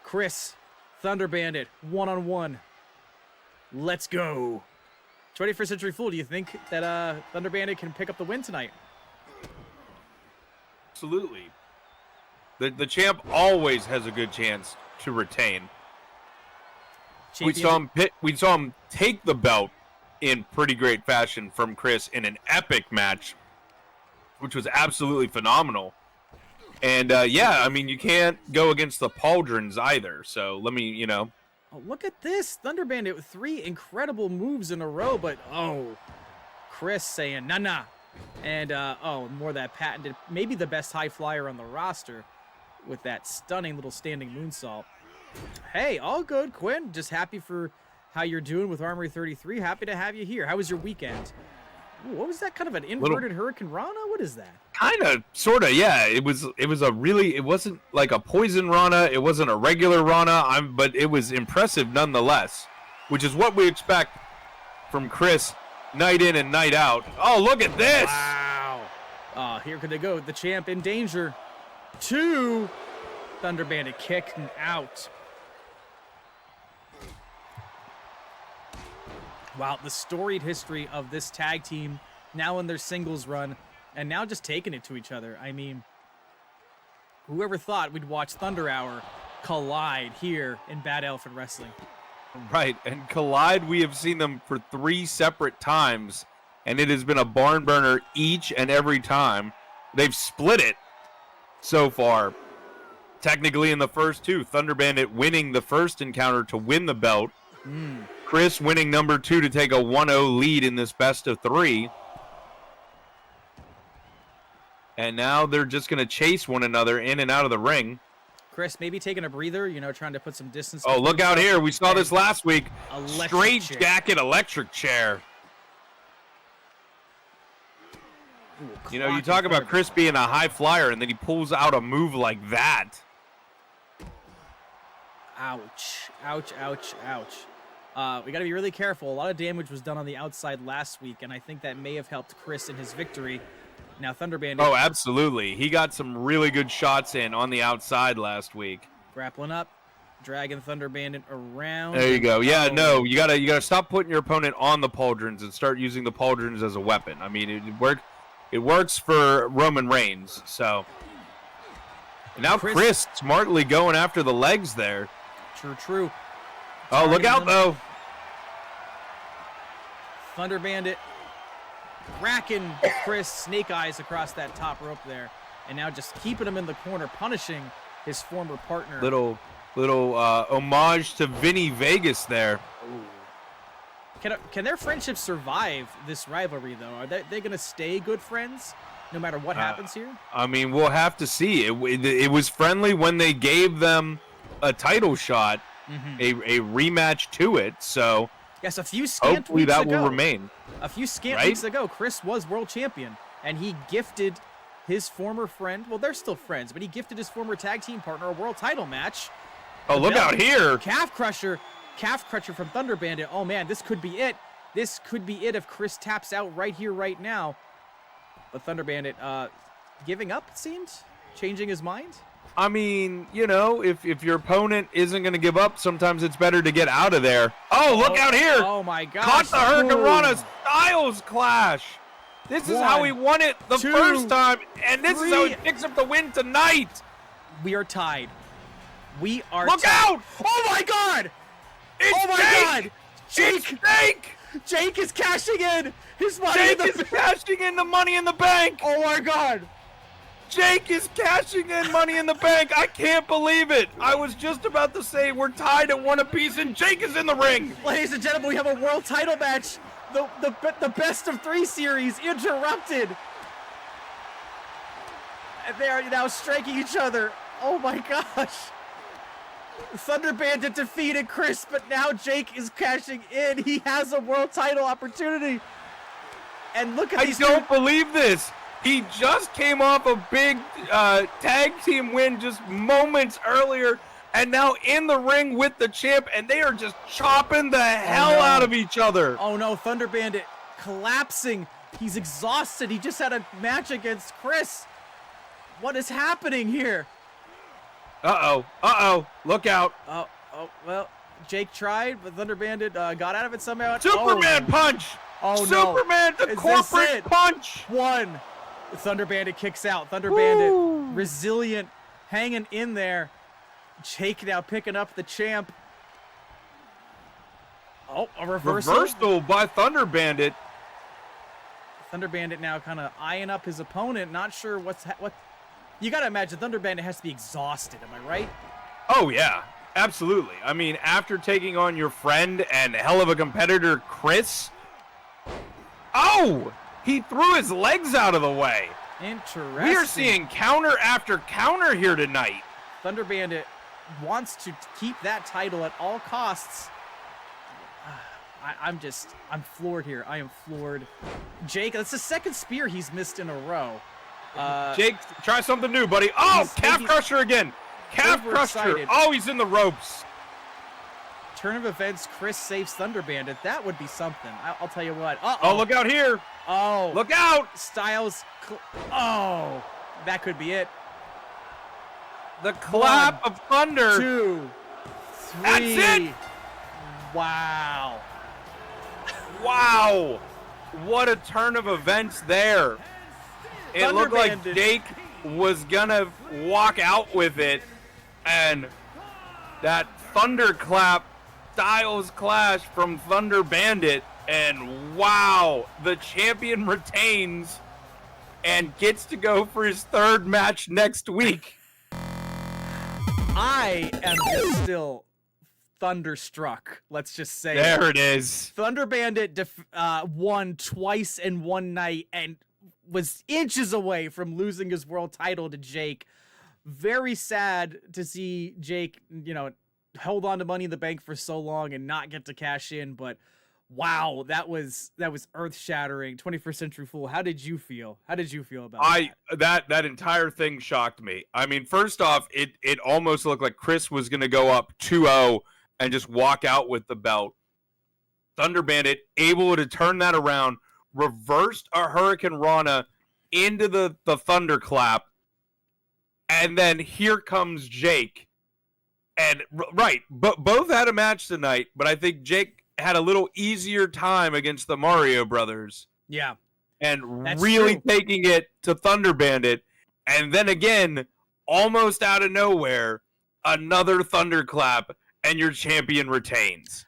Chris, Thunder Bandit, one-on-one. Let's go. 21st Century Fool, do you think that Thunder Bandit can pick up the win tonight? Absolutely. The champ always has a good chance to retain. We saw him take the belt in pretty great fashion from Chris in an epic match, which was absolutely phenomenal. And yeah, I mean, you can't go against the Pauldrons either. So let me, Oh, look at this. Thunder Bandit with 3 incredible moves in a row, but Chris saying nah. And more of that patented, maybe the best high flyer on the roster with that stunning little standing moonsault. Hey, all good, Quinn. Just happy for how you're doing with Armory 33. Happy to have you here. How was your weekend? Ooh, what was that, kind of an inverted Hurricane Rana? What is that? Kind of, sort of, yeah. It wasn't like a poison Rana. It wasn't a regular Rana, but it was impressive nonetheless, which is what we expect from Chris night in and night out. Oh, look at this. Wow. Here could they go. The champ in danger. 2. Thunder Bandit kicking out. Wow, the storied history of this tag team now in their singles run and now just taking it to each other. I mean, whoever thought we'd watch Thunder Hour collide here in Bad Elephant Wrestling? Right, and collide, we have seen them for 3 separate times, and it has been a barn burner each and every time. They've split it so far. Technically in the first 2, Thunder Bandit winning the first encounter to win the belt. Chris winning number 2 to take a 1-0 lead in this best of 3. And now they're just going to chase one another in and out of the ring. Chris maybe taking a breather, trying to put some distance. Oh, look out here. We saw this last week. Straight chair. jacket electric chair. Ooh, You talk about Chris being a high flyer, and then he pulls out a move like that. Ouch. Ouch, ouch, ouch. We got to be really careful. A lot of damage was done on the outside last week, and I think that may have helped Chris in his victory. Now, Thunder Bandit. Oh, absolutely. He got some really good shots in on the outside last week. Grappling up, dragging Thunder Bandit around. There you go. Yeah, no, you gotta stop putting your opponent on the Pauldrons and start using the Pauldrons as a weapon. I mean, it works for Roman Reigns. So and now Chris smartly going after the legs there. True. Oh, look out though. Thunder Bandit racking Chris snake eyes across that top rope there, and now just keeping him in the corner, punishing his former partner. Little homage to Vinny Vegas there. Can their friendship survive this rivalry, though? Are they going to stay good friends no matter what happens here? I mean, we'll have to see. It was friendly when they gave them a title shot, a rematch to it. So yes, a few scant hopefully weeks that ago, will remain. A few scant right? weeks ago, Chris was world champion, and he gifted his former friend. Well, they're still friends, but he gifted his former tag team partner a world title match. Oh, look out here! Calf crusher from Thunder Bandit. Oh man, this could be it. This could be it if Chris taps out right here, right now. But Thunder Bandit, giving up, it seems, changing his mind. I mean, you know, if your opponent isn't going to give up, sometimes it's better to get out of there. Oh, look out here! Oh my gosh! Caught the Hurricane Rana Styles clash. This is how he won it the first time, and this is how he picks up the win tonight. We are tied. We are. Look out! Oh my God! It's God! Jake! It's Jake! Jake is cashing in his money. Jake is cashing in the Money in the Bank. Oh my God! Jake is cashing in Money in the Bank. I can't believe it. I was just about to say we're tied at 1 apiece, and Jake is in the ring. Ladies and gentlemen, we have a world title match. The best of 3 series interrupted. And they are now striking each other. Oh my gosh. Thunder Bandit defeated Chris, but now Jake is cashing in. He has a world title opportunity. And look at these. I don't believe this. He just came off a big tag team win just moments earlier, and now in the ring with the champ, and they are just chopping the hell out of each other. Oh no, Thunder Bandit collapsing. He's exhausted. He just had a match against Chris. What is happening here? Uh-oh. Look out. Oh, well, Jake tried, but Thunder Bandit got out of it somehow. Superman punch. Oh no. Superman, the corporate punch. 1. Thunder Bandit kicks out. Thunder Bandit, resilient, hanging in there. Jake now picking up the champ. Oh, a reversal. Reversal by Thunder Bandit. Thunder Bandit now kind of eyeing up his opponent. Not sure what. You got to imagine Thunder Bandit has to be exhausted. Am I right? Oh, yeah. Absolutely. I mean, after taking on your friend and hell of a competitor, Chris. Oh! He threw his legs out of the way. Interesting. We are seeing counter after counter here tonight. Thunder Bandit wants to keep that title at all costs. I'm floored here. I am floored. Jake, that's the 2nd spear he's missed in a row. Jake, try something new, buddy. Oh, calf crusher again. Calf crusher. Oh, he's in the ropes. Turn of events, Chris saves Thunder Bandit. That would be something. I'll tell you what. Oh, look out here. Oh. Look out. Styles. Oh, that could be it. The clap of thunder. 2, 3. That's it. Wow. Wow. What a turn of events there. It looked like Jake was going to walk out with it, and that thunderclap Styles clash from Thunder Bandit, and wow, the champion retains and gets to go for his 3rd match next week. I am just still thunderstruck. Let's just say there it is. Thunder Bandit won twice in one night and was inches away from losing his world title to Jake. Very sad to see Jake, hold on to Money in the Bank for so long and not get to cash in, but wow, that was earth-shattering. 21st Century Fool. How did you feel? How did you feel about that entire thing shocked me. I mean, first off, it almost looked like Chris was going to go up 2-0 and just walk out with the belt. Thunder Bandit able to turn that around, reversed a Hurricane Rana into the thunderclap, and then here comes Jake. And both had a match tonight, but I think Jake had a little easier time against the Mario Brothers. Yeah. And That's really true. taking it to Thunder Bandit. And then again, almost out of nowhere, another thunderclap, and your champion retains.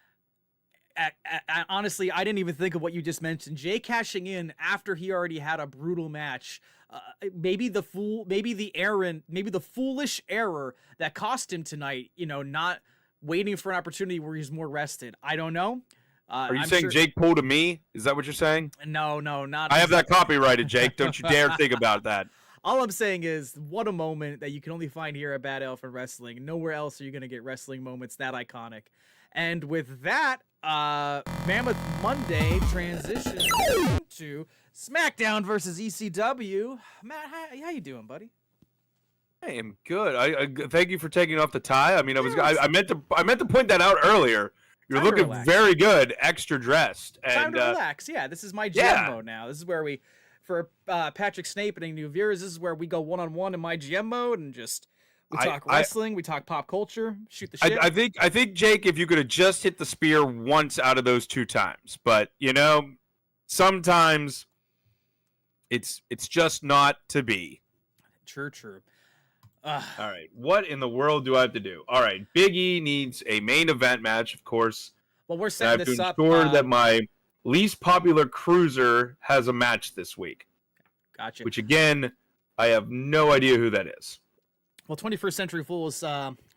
Honestly, I didn't even think of what you just mentioned. Jay cashing in after he already had a brutal match. Maybe the foolish error that cost him tonight, not waiting for an opportunity where he's more rested. I don't know. Are you I'm saying sure... Jake pulled a me? Is that what you're saying? No, not. I have that copyrighted, Jake. Don't you dare think about that. All I'm saying is, what a moment that you can only find here at Bad Elephant Wrestling. Nowhere else are you going to get wrestling moments that iconic. And with that, Mammoth Monday transitions to SmackDown versus ECW. Matt, how you doing, buddy? I am good. I thank you for taking off the tie. I mean, I meant to point that out earlier. You're looking very good, extra dressed. And, time to relax. Yeah, this is MyGM mode now. This is where we, for Patrick Snape and any new viewers, this is where we go one-on-one in MyGM mode and just we talk wrestling, we talk pop culture, shoot the shit. I think Jake, if you could have just hit the spear once out of those 2 times, but sometimes it's just not to be. True. All right, what in the world do I have to do? All right, Big E needs a main event match, of course. Well, we're setting this up. I have to ensure that my least popular cruiser has a match this week. Gotcha. Which, again, I have no idea who that is. Well, 21st Century Fool is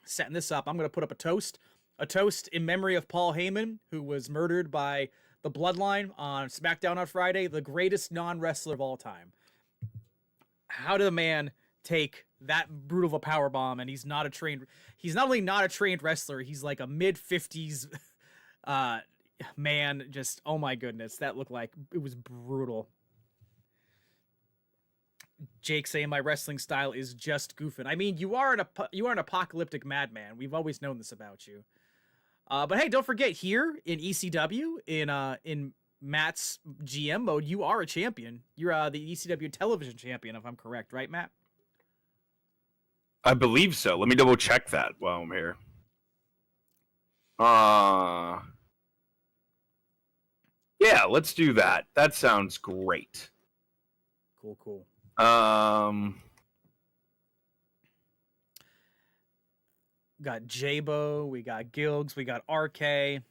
setting this up. I'm going to put up a toast in memory of Paul Heyman, who was murdered by the Bloodline on SmackDown on Friday, the greatest non-wrestler of all time. How did a man take that brutal of a power bomb? And he's not only not a trained wrestler, he's like a mid-50s man. Just, oh my goodness, that looked like it was brutal. Jake saying my wrestling style is just goofing. I mean, you are an apocalyptic madman. We've always known this about you. But hey, don't forget, here in ECW, in Matt's GM mode, you are a champion. You're the ECW television champion, if I'm correct, right, Matt? I believe so. Let me double check that while I'm here. Yeah, let's do that. That sounds great. Cool. Got Jabo, we got Gilgs, we got RK,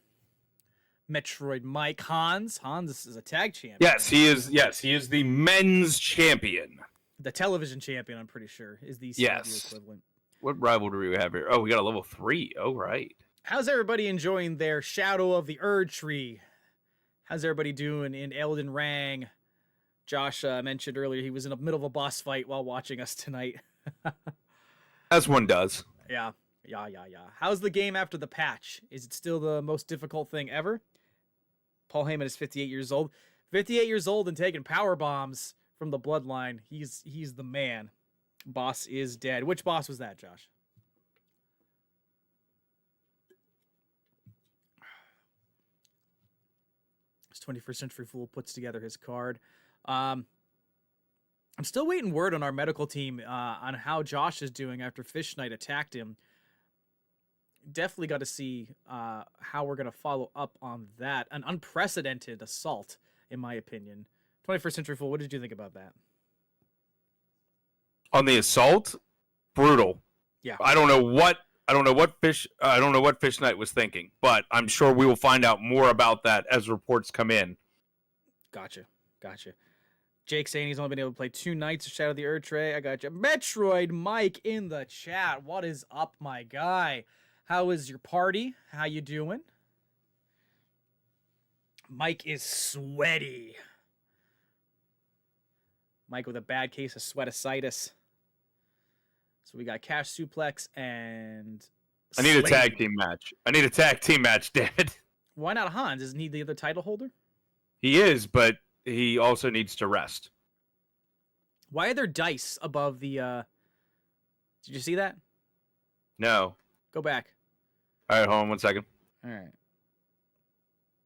Metroid Mike, Hans. Hans is a tag champion. Yes, he is. Yes, he is the men's champion. The television champion, I'm pretty sure, is the ECW equivalent. What rivalry we have here? Oh, we got a level 3. Oh, right. How's everybody enjoying their Shadow of the Erd Tree? How's everybody doing in Elden Ring? Josh mentioned earlier he was in the middle of a boss fight while watching us tonight. As one does. Yeah. How's the game after the patch? Is it still the most difficult thing ever? Paul Heyman is 58 years old. 58 years old and taking power bombs from the Bloodline. He's the man. Boss is dead. Which boss was that, Josh? This 21st Century Fool puts together his card. I'm still waiting word on our medical team on how Josh is doing after Fish Knight attacked him. Definitely got to see how we're going to follow up on that. An unprecedented assault, in my opinion. 21st Century Fool, what did you think about that? On the assault, brutal. Yeah. I don't know what Fish Knight was thinking, but I'm sure we will find out more about that as reports come in. Gotcha. Jake saying he's only been able to play 2 nights of Shadow of the Erd Tree. I got you. Metroid Mike in the chat. What is up, my guy? How is your party? How you doing? Mike is sweaty. Mike with a bad case of sweaticitis. So we got Cash Suplex and... I need a tag team match. Damn it. Why not Hans? Isn't he the other title holder? He is, but he also needs to rest. Why are there dice above the... Did you see that? No. Go back. All right, hold on 1 second. All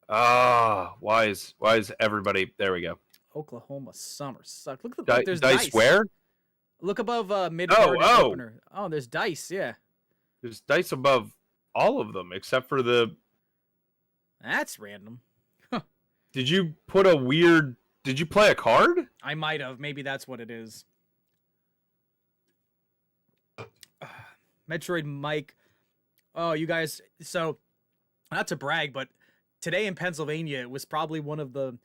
right. Why is everybody... There we go. Oklahoma Summer sucks. Look at the... there's dice where? Look above mid-card opener. Oh, there's dice, yeah. There's dice above all of them, except for the... That's random. Did you put a weird... Did you play a card? I might have. Maybe that's what it is. Metroid Mike. Oh, you guys... So, not to brag, but today in Pennsylvania, it was probably one of the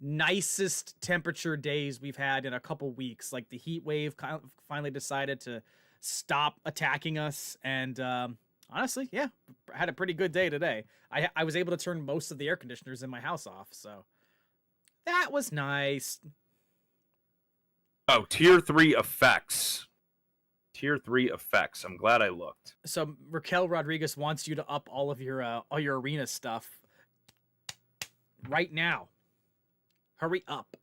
nicest temperature days we've had in a couple weeks. Like, the heat wave finally decided to stop attacking us, and Honestly, yeah. I had a pretty good day today. I was able to turn most of the air conditioners in my house off, so that was nice. Oh, tier 3 effects. Tier 3 effects. I'm glad I looked. So Raquel Rodriguez wants you to up all your arena stuff right now. Hurry up.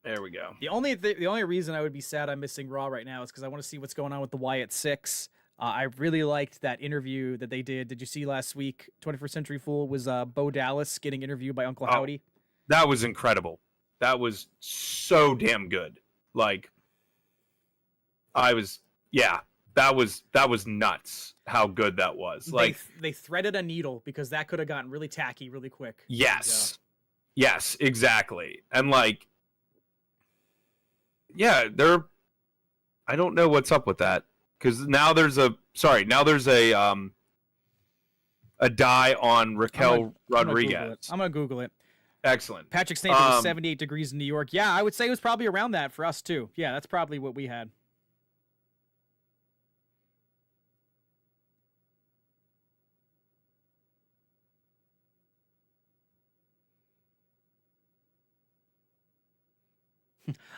There we go. The only reason I would be sad I'm missing Raw right now is because I want to see what's going on with the Wyatt 6. I really liked that interview that they did. Did you see last week? 21st Century Fool was Bo Dallas getting interviewed by Uncle Howdy. That was incredible. That was so damn good. Like, that was nuts how good that was. Like, they threaded a needle because that could have gotten really tacky really quick. Yes. Yes, exactly. And like, yeah, I don't know what's up with that. Because now there's a die on Raquel Rodriguez. I'm gonna Google it. Excellent. Patrick Snape was 78 degrees in New York. Yeah, I would say it was probably around that for us too. Yeah, that's probably what we had.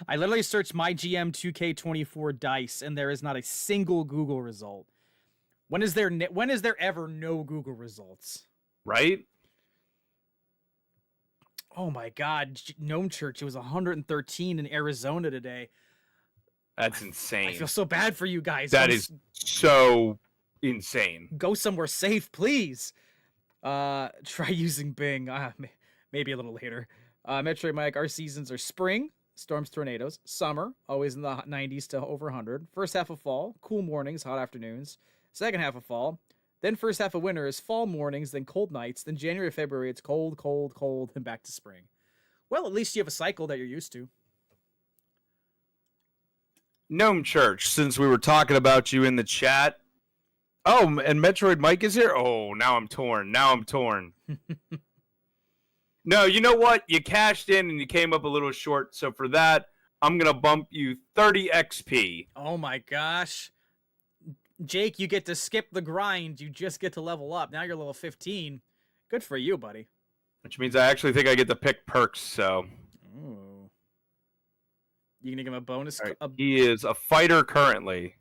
I literally searched MyGM 2K24 dice, and there is not a single Google result. When is there ever no Google results? Right? Oh my God, Gnome Church! It was 113 in Arizona today. That's insane. I feel so bad for you guys. That is so insane. Go somewhere safe, please. Try using Bing. Maybe a little later. Metroid Mike, our seasons are spring, storms, tornadoes, summer, always in the 90s to over 100. First half of fall, cool mornings, hot afternoons. Second half of fall, then first half of winter is fall mornings, then cold nights, then January, February, it's cold, cold, cold, and back to spring. Well, at least you have a cycle that you're used to. Gnome Church, since we were talking about you in the chat. Oh, and Metroid Mike is here? Oh, now I'm torn. No, you know what? You cashed in and you came up a little short. So for that, I'm going to bump you 30 XP. Oh my gosh. Jake, you get to skip the grind. You just get to level up. Now you're level 15. Good for you, buddy. Which means I actually think I get to pick perks, so. Ooh. You gonna give him a bonus? Right. He is a fighter currently.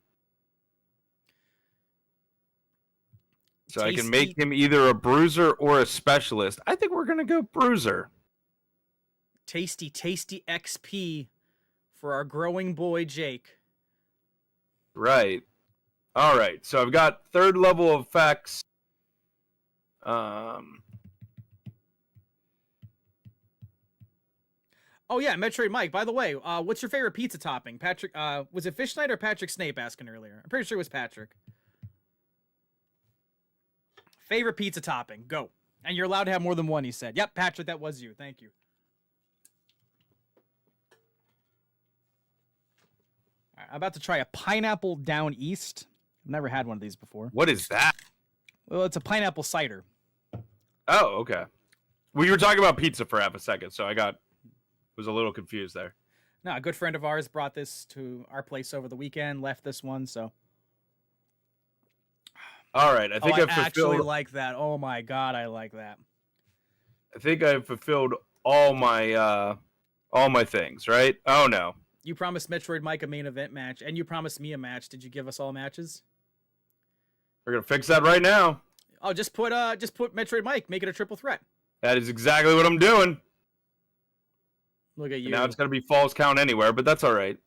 So I can make him either a bruiser or a specialist. I think we're going to go bruiser. Tasty XP for our growing boy, Jake. Right. All right. So I've got third level effects. Oh, yeah, Metroid Mike. By the way, what's your favorite pizza topping? Patrick, was it Fish Knight or Patrick Snape asking earlier? I'm pretty sure it was Patrick. Favorite pizza topping, go. And you're allowed to have more than one, he said. Yep, Patrick, that was you. Thank you. All right, I'm about to try a pineapple down east. I've never had one of these before. What is that? Well, it's a pineapple cider. Oh, okay. Well, you were talking about pizza for half a second, so was a little confused there. No, a good friend of ours brought this to our place over the weekend, left this one, so. All right, I think I I've fulfilled. actually like that. Oh my God, I like that. I think I've fulfilled all my things, right? Oh no. You promised Metroid Mike a main event match, and you promised me a match. Did you give us all matches? We're gonna fix that right now. Oh, just put Metroid Mike. Make it a triple threat. That is exactly what I'm doing. Look at you. Now it's gonna be falls count anywhere, but that's all right.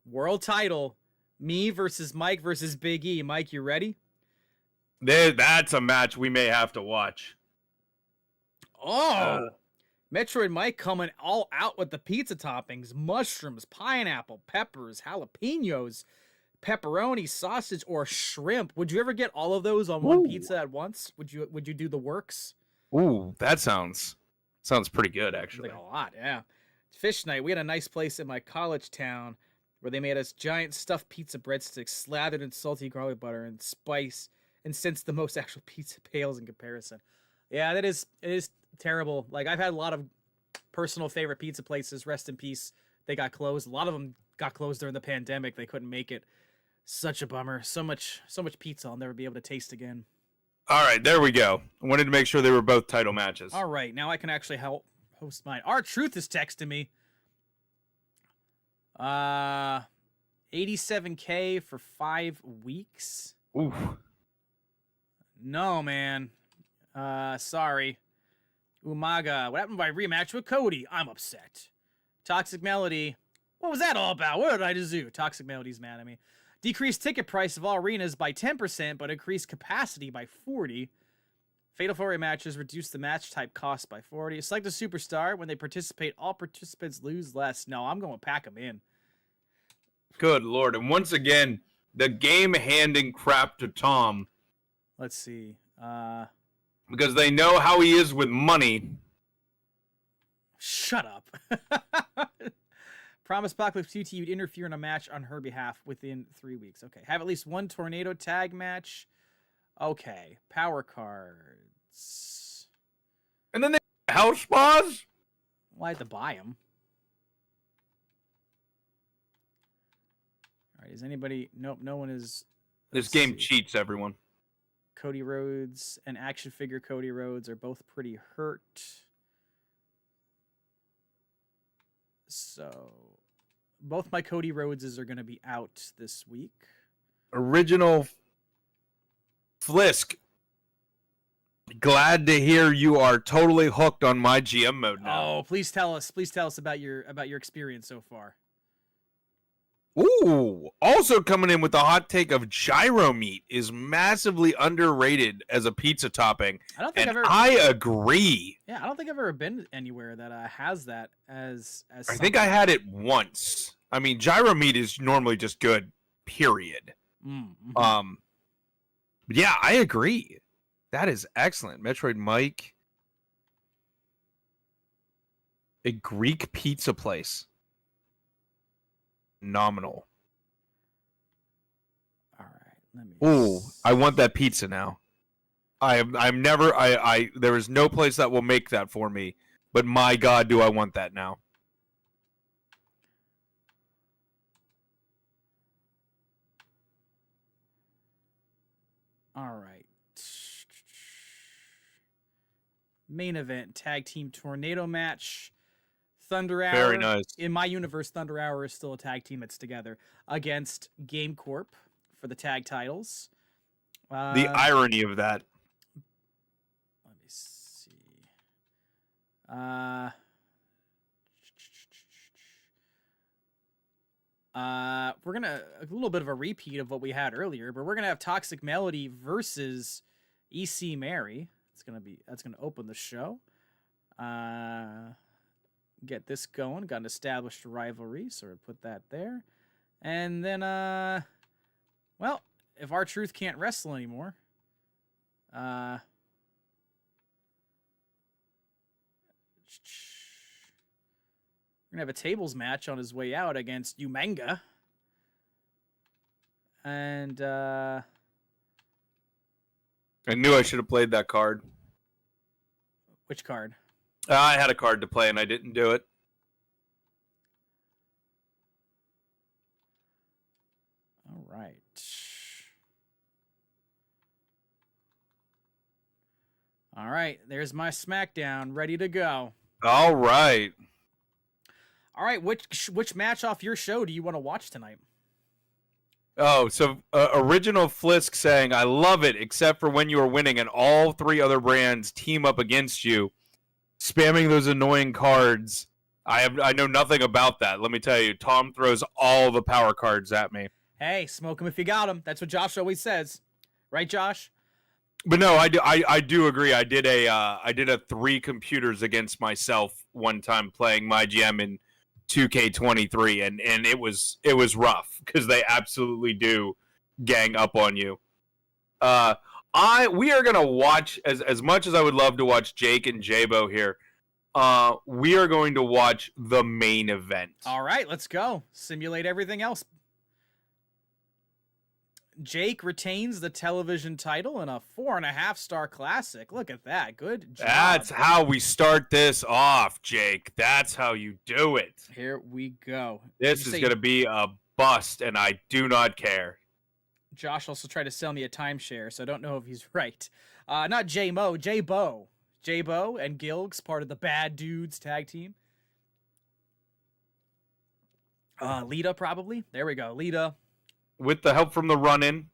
World title. Me versus Mike versus Big E. Mike, you ready? That's a match we may have to watch. Oh! Metroid Mike coming all out with the pizza toppings. Mushrooms, pineapple, peppers, jalapenos, pepperoni, sausage, or shrimp. Would you ever get all of those on one pizza at once? Would you do the works? Ooh, that sounds pretty good, actually. Like a lot, yeah. Fish night. We had a nice place in my college town where they made us giant stuffed pizza breadsticks slathered in salty garlic butter and spice, and since the most actual pizza pales in comparison. Yeah, it is terrible. Like, I've had a lot of personal favorite pizza places, rest in peace. They got closed. A lot of them got closed during the pandemic. They couldn't make it. Such a bummer. So much pizza I'll never be able to taste again. All right, there we go. I wanted to make sure they were both title matches. All right, now I can actually help host mine. R-Truth is texting me. 87K for 5 weeks. Ooh. No, man. Sorry. Umaga, what happened to my rematch with Cody? I'm upset. Toxic Melody, what was that all about? What did I just do? Toxic Melody's mad at me. Decreased ticket price of all arenas by 10%, but increased capacity by 40%. Fatal 4-way matches reduce the match type cost by 40%. Select a superstar. When they participate, all participants lose less. No, I'm going to pack them in. Good Lord. And once again, the game handing crap to Tom. Let's see. Because they know how he is with money. Shut up. Promise Apocalypse 2T you'd interfere in a match on her behalf within 3 weeks. Okay. Have at least one tornado tag match. Okay. Power cards. And then they house spas? Well, I had to buy them. All right. Is anybody... Nope. No one is... This game cheats, everyone. Cody Rhodes and action figure Cody Rhodes are both pretty hurt. So, both my Cody Rhodeses are going to be out this week. Original Flisk. Glad to hear you are totally hooked on MyGM mode now. Oh, please tell us about your experience so far. Ooh, also coming in with the hot take of gyro meat is massively underrated as a pizza topping. I agree. Yeah, I don't think I've ever been anywhere that has that as I think I had it once. I mean, gyro meat is normally just good, period. Mm-hmm. But yeah, I agree. That is excellent. Metroid Mike. A Greek pizza place. Phenomenal. All right, let me. Ooh, I want that pizza now. I'm never. There is no place that will make that for me. But my God, do I want that now? All right. Main event tag team tornado match. Thunder Hour. Very nice. In my universe, Thunder Hour is still a tag team that's together against Game Corp for the tag titles. The irony of that. Let me see. We're gonna a little bit of a repeat of what we had earlier, but we're gonna have Toxic Melody versus EC Mary. That's gonna open the show. Get this going. Got an established rivalry, so we'll put that there. And then, well, if R-Truth can't wrestle anymore, we're gonna have a tables match on his way out against Umanga. And I knew I should have played that card. which card? I had a card to play and I didn't do it. All right. All right, there's my SmackDown ready to go. All right. All right, which match off your show do you want to watch tonight? Oh, so original Flisk saying, I love it, except for when you are winning and all three other brands team up against you. Spamming those annoying cards. I know nothing about that. Let me tell you, Tom throws all the power cards at me. Hey, smoke them if you got them. That's what Josh always says. Right, Josh? But no, I do agree. I did a 3 computers against myself one time playing MyGM in 2K23, and it was rough because they absolutely do gang up on you. We are gonna watch as much as I would love to watch Jake and Jabo here. We are going to watch the main event. All right, let's go. Simulate everything else. Jake retains the television title in a 4.5-star classic. Look at that. Good job. That's how we start this off, Jake. That's how you do it. Here we go. This is going to be a bust, and I do not care. Josh also tried to sell me a timeshare, so I don't know if he's right. Not J-Mo, J-Bo. J-Bo and Gilgs, part of the Bad Dudes tag team. Lita, probably. There we go. Lita. With the help from the run-in.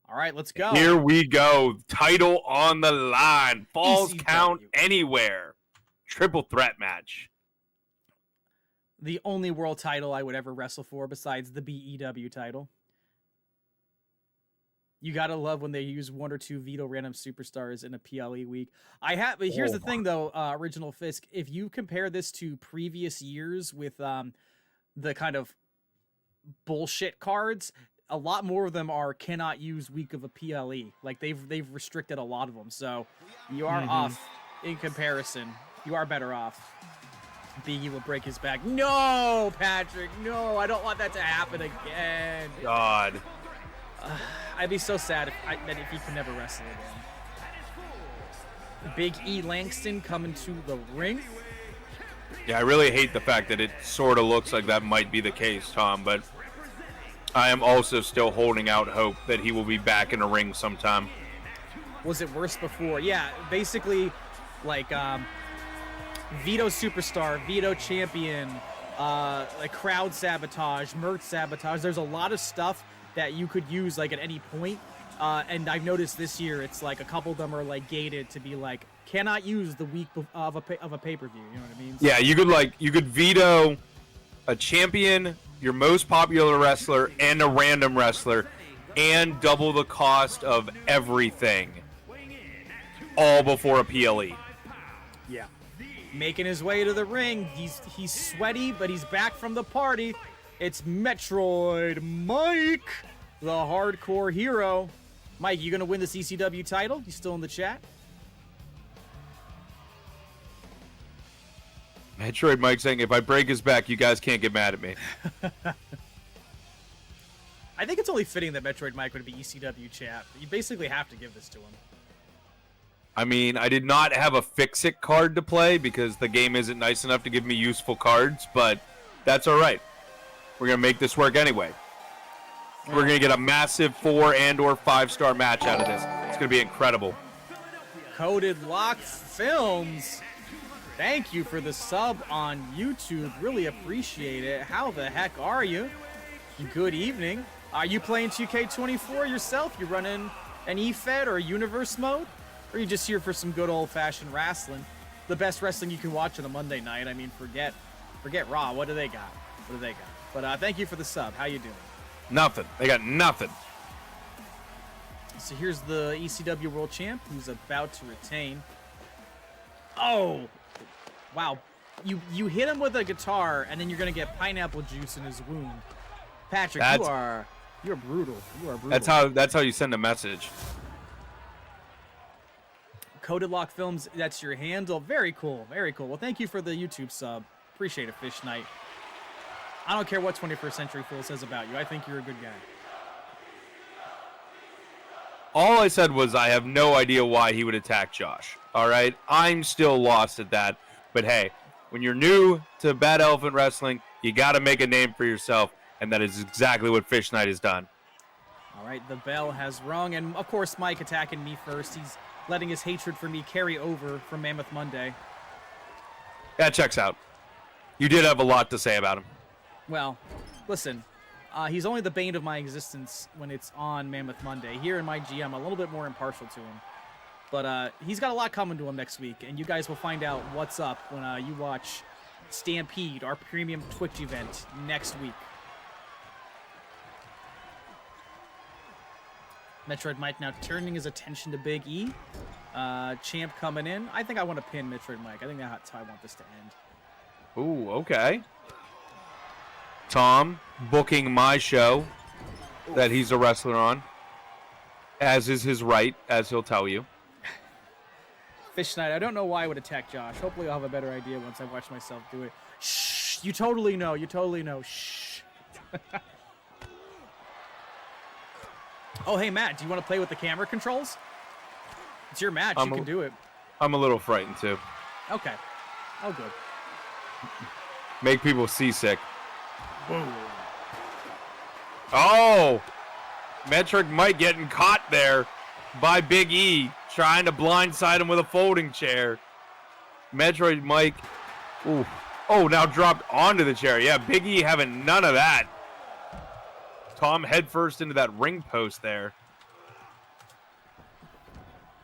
All right, let's go. Here we go. Title on the line. Falls ECW. count anywhere. Triple threat match. The only world title I would ever wrestle for besides the BEW title. You gotta love when they use 1 or 2 Vito random superstars in a PLE week. But here's the thing, though, Original Fisk. If you compare this to previous years with the kind of bullshit cards, a lot more of them are cannot use week of a PLE. Like they've restricted a lot of them. So you are off in comparison. You are better off. Biggie will break his back. No, Patrick. No, I don't want that to happen again. God. I'd be so sad if he can never wrestle again. Big E Langston coming to the ring. Yeah, I really hate the fact that it sort of looks like that might be the case, Tom, but I am also still holding out hope that he will be back in a ring sometime. Was it worse before? Yeah, basically, like, Vito Superstar, Vito Champion, like crowd sabotage, merch sabotage. There's a lot of stuff that you could use, like, at any point. And I've noticed this year, it's like a couple of them are, like, gated to be like, cannot use the week of a pay-per-view. You know what I mean? So, yeah, you could veto a champion, your most popular wrestler, and a random wrestler, and double the cost of everything, all before a PLE. yeah. Making his way to the ring. He's sweaty, but he's back from the party. It's Metroid Mike, the hardcore hero. Mike, you gonna win this ECW title? You still in the chat? Metroid Mike saying, if I break his back, you guys can't get mad at me. I think it's only fitting that Metroid Mike would be ECW champ. You basically have to give this to him. I mean, I did not have a fix-it card to play because the game isn't nice enough to give me useful cards, but that's all right. We're going to make this work anyway. We're going to get a massive 4 and or 5-star match out of this. It's going to be incredible. Coded Lock Films. Thank you for the sub on YouTube. Really appreciate it. How the heck are you? Good evening. Are you playing 2K24 yourself? You running an EFED or a Universe mode? Or are you just here for some good old-fashioned wrestling? The best wrestling you can watch on a Monday night. I mean, forget Raw. What do they got? But thank you for the sub. How you doing? Nothing. They got nothing. So here's the ECW World Champ who's about to retain. Oh, wow. You hit him with a guitar, and then you're going to get pineapple juice in his wound. Patrick, you're brutal. You are brutal. That's how you send a message. Coded Lock Films, that's your handle. Very cool. Very cool. Well, thank you for the YouTube sub. Appreciate it, Fish Knight. I don't care what 21st Century Fool says about you. I think you're a good guy. All I said was I have no idea why he would attack Josh. All right? I'm still lost at that. But hey, when you're new to Bad Elephant Wrestling, you got to make a name for yourself, and that is exactly what Fish Knight has done. All right, the bell has rung, and of course Mike attacking me first. He's letting his hatred for me carry over from Mammoth Monday. That checks out. You did have a lot to say about him. Well, listen, he's only the bane of my existence when it's on Mammoth Monday. Here in MyGM, I'm a little bit more impartial to him. But he's got a lot coming to him next week, and you guys will find out what's up when you watch Stampede, our premium Twitch event, next week. Metroid Mike now turning his attention to Big E. Champ coming in. I think I want to pin Metroid Mike. I think that's how I want this to end. Ooh, okay. Tom booking my show that he's a wrestler on, as is his right, as he'll tell you. Fish Knight, I don't know why I would attack Josh. Hopefully I'll have a better idea once I watch myself do it. Shh! You totally know. You totally know. Shh. Oh, hey, Matt, do you want to play with the camera controls? It's your match. You can do it. I'm a little frightened, too. Okay. Oh, good. Make people seasick. Whoa. Oh! Metric Mike getting caught there by Big E, trying to blindside him with a folding chair. Metroid Mike, ooh. Oh, now dropped onto the chair. Yeah, Big E having none of that. Tom headfirst into that ring post there.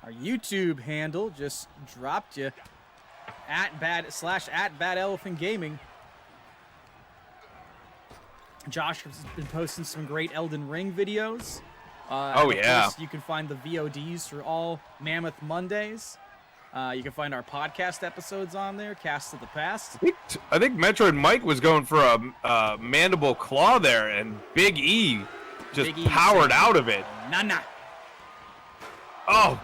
Our YouTube handle just dropped you. @bad elephant gaming. Josh has been posting some great Elden Ring videos. Oh, yeah. You can find the VODs for all Mammoth Mondays. You can find our podcast episodes on there, Cast of the Past. I think Metroid Mike was going for a mandible claw there, and Big E just powered out of it. Nah. Oh,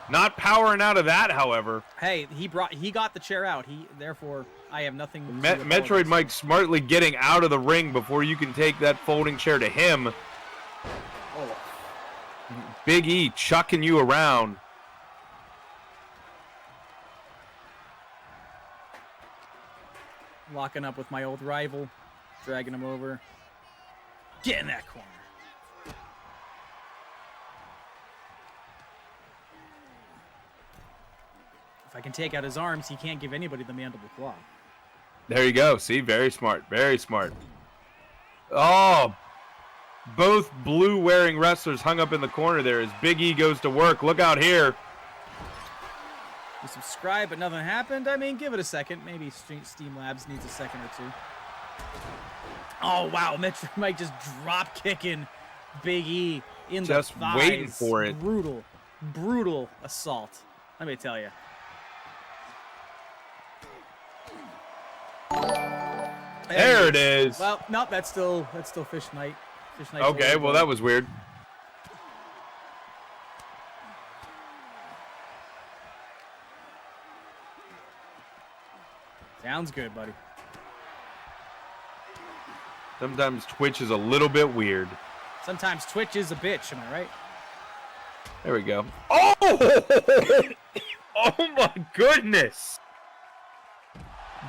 not powering out of that, however. Hey, he got the chair out. Therefore, I have nothing. Metroid Mike smartly getting out of the ring before you can take that folding chair to him. Oh. Big E chucking you around. Locking up with my old rival, dragging him over. Get in that corner. If I can take out his arms, he can't give anybody the mandible claw. There you go. See, very smart. Very smart. Oh, both blue-wearing wrestlers hung up in the corner there as Big E goes to work. Look out here. You subscribe, but nothing happened. I mean, give it a second. Maybe Steam Labs needs a second or two. Oh, wow. Metro Mike just drop kicking Big E in just the thighs. Waiting for it. Brutal assault. Let me tell you. There it is. Well, nope, that's still Fish Night. Fish Night. Okay, well, that was weird. Sounds good, buddy. Sometimes Twitch is a little bit weird. Sometimes Twitch is a bitch, am I right? There we go. Oh! Oh my goodness!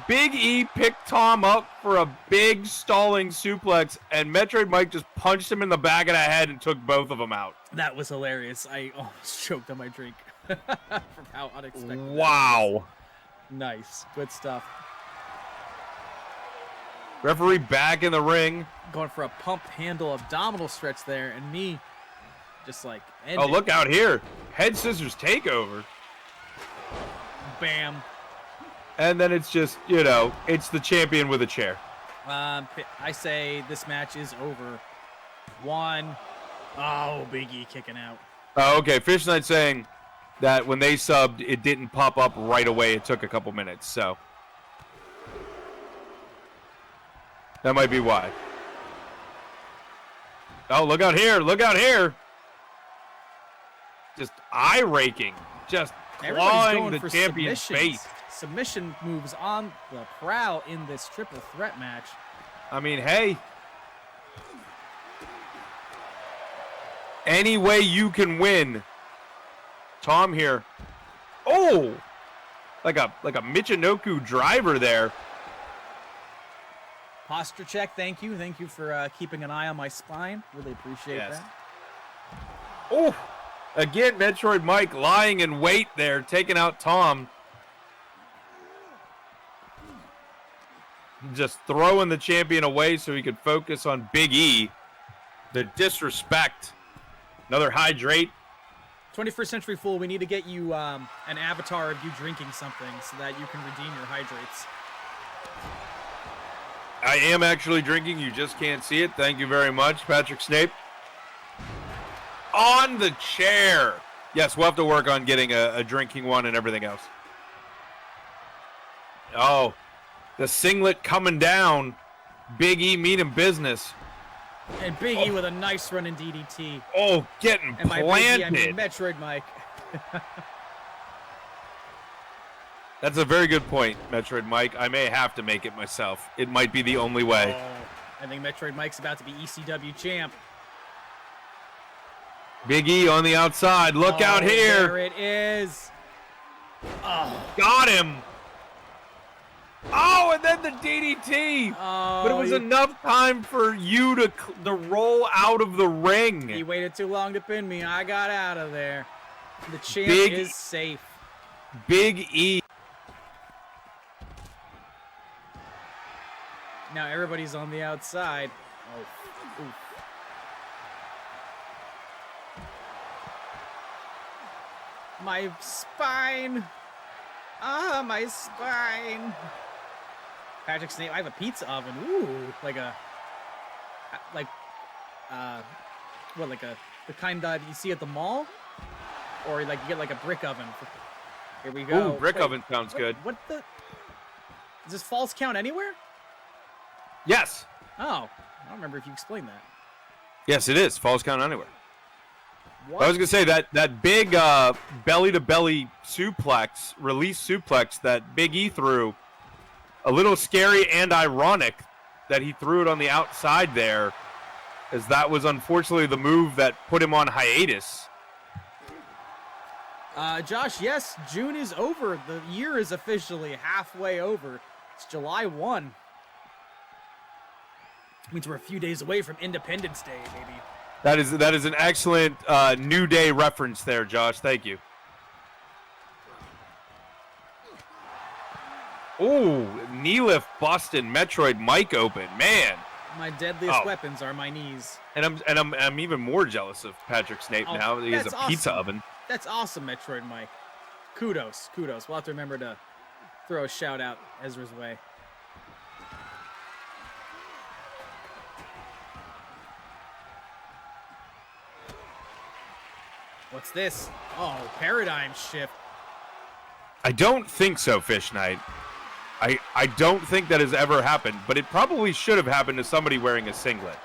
Big E picked Tom up for a big stalling suplex, and Metroid Mike just punched him in the back of the head and took both of them out. That was hilarious. I almost choked on my drink from how unexpected. Wow. Nice. Good stuff. Referee back in the ring. Going for a pump handle abdominal stretch there, and me just like ending. Oh, look out here. Head scissors takeover. Bam. And then it's just, you know, it's the champion with a chair. I say this match is over. 1. Oh, Big E kicking out. Oh, okay. Fish Knight saying that when they subbed, it didn't pop up right away. It took a couple minutes, so that might be why. Oh, look out here. Look out here. Just eye raking. Just clawing the champion's face. Submission moves on the prowl in this triple threat match. I mean, hey. Any way you can win. Tom here. Oh! Like a Michinoku driver there. Posture check, thank you. Thank you for keeping an eye on my spine. Really appreciate that. Oh! Again, Metroid Mike lying in wait there, taking out Tom. Just throwing the champion away so he could focus on Big E. The disrespect. Another hydrate. 21st Century Fool, we need to get you an avatar of you drinking something so that you can redeem your hydrates. I am actually drinking. You just can't see it. Thank you very much, Patrick Snape. On the chair. Yes, we'll have to work on getting a drinking one and everything else. Oh, the singlet coming down. Big E meaning business. And Big E with a nice running DDT. Oh, getting and planted. By Big E, I mean Metroid Mike. That's a very good point, Metroid Mike. I may have to make it myself. It might be the only way. Oh, I think Metroid Mike's about to be ECW champ. Big E on the outside. Look out here. There it is. Oh. Got him. Oh, and then the DDT. Oh, but it was enough time for you to roll out of the ring. He waited too long to pin me. I got out of there. The champ is safe. Big E. Now everybody's on the outside. Oh. Oof. My spine. Ah, my spine. Patrick Snape, I have a pizza oven. Ooh, like the kind that you see at the mall? Or like you get like a brick oven. Here we go. Ooh, brick oven sounds good. What the? Does this false count anywhere? Yes. Oh, I don't remember if you explained that. Yes, it is. Falls count anywhere. What? I was going to say that big belly-to-belly suplex, release suplex that Big E threw, a little scary and ironic that he threw it on the outside there, as that was unfortunately the move that put him on hiatus. Josh, yes, June is over. The year is officially halfway over. It's July 1. Means we're a few days away from Independence Day, baby. That is an excellent New Day reference there, Josh. Thank you. Ooh, knee lift busted Metroid Mike open. Man. My deadliest weapons are my knees. And I'm even more jealous of Patrick Snape now. He has a pizza oven. That's awesome, Metroid Mike. Kudos. We'll have to remember to throw a shout out Ezra's way. What's this? Oh, paradigm shift. I don't think so, Fish Knight. I don't think that has ever happened, but it probably should have happened to somebody wearing a singlet.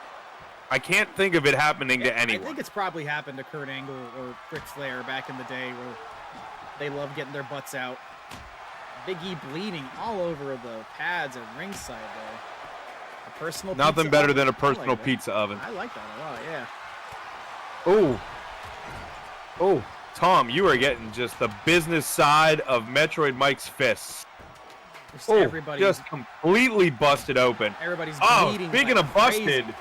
I can't think of it happening to anyone. I think it's probably happened to Kurt Angle or Ric Flair back in the day where they love getting their butts out. Big E bleeding all over the pads and ringside though. A personal Nothing pizza better oven. than a personal I like pizza oven. I like that a lot, yeah. Oh, Tom, you are getting just the business side of Metroid Mike's fists. Just completely busted open. Everybody's bleeding. Speaking like of busted, crazy.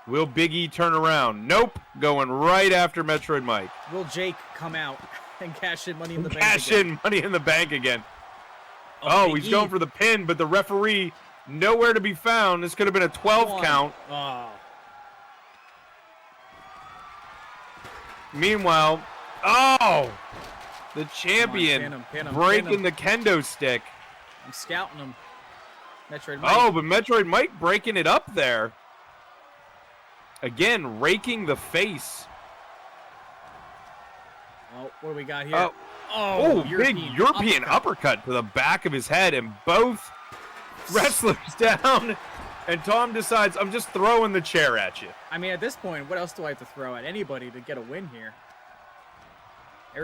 will Big E turn around? Nope, going right after Metroid Mike. Will Jake come out and cash in Money in the Bank Cash again? in Money in the Bank again. Oh, he's going for the pin, but the referee nowhere to be found. This could have been a 12 count. Oh. Meanwhile, the champion Pin him, breaking the kendo stick. I'm scouting him. Metroid Mike. Oh, but Metroid Mike breaking it up there. Again, raking the face. Oh, what do we got here? Big European uppercut to the back of his head, and both wrestlers down. And Tom decides, I'm just throwing the chair at you. I mean, at this point, what else do I have to throw at anybody to get a win here?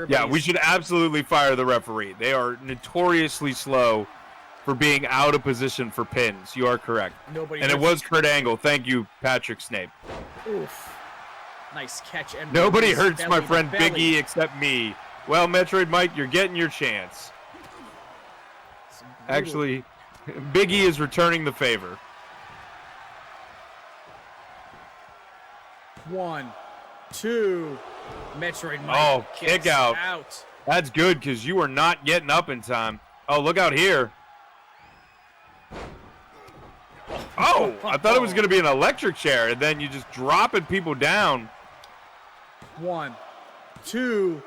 Yeah, we should absolutely fire the referee. They are notoriously slow for being out of position for pins. You are correct. And it was Kurt Angle. Thank you, Patrick Snape. Oof. Nice catch. And nobody hurts my friend Big E except me. Well, Metroid Mike, you're getting your chance. Actually, Big E is returning the favor. 1, 2. Metroid Mike. Oh, kick out. That's good because you are not getting up in time. Oh, look out here. Oh, I thought it was going to be an electric chair, and then you just dropping people down. 1, 2.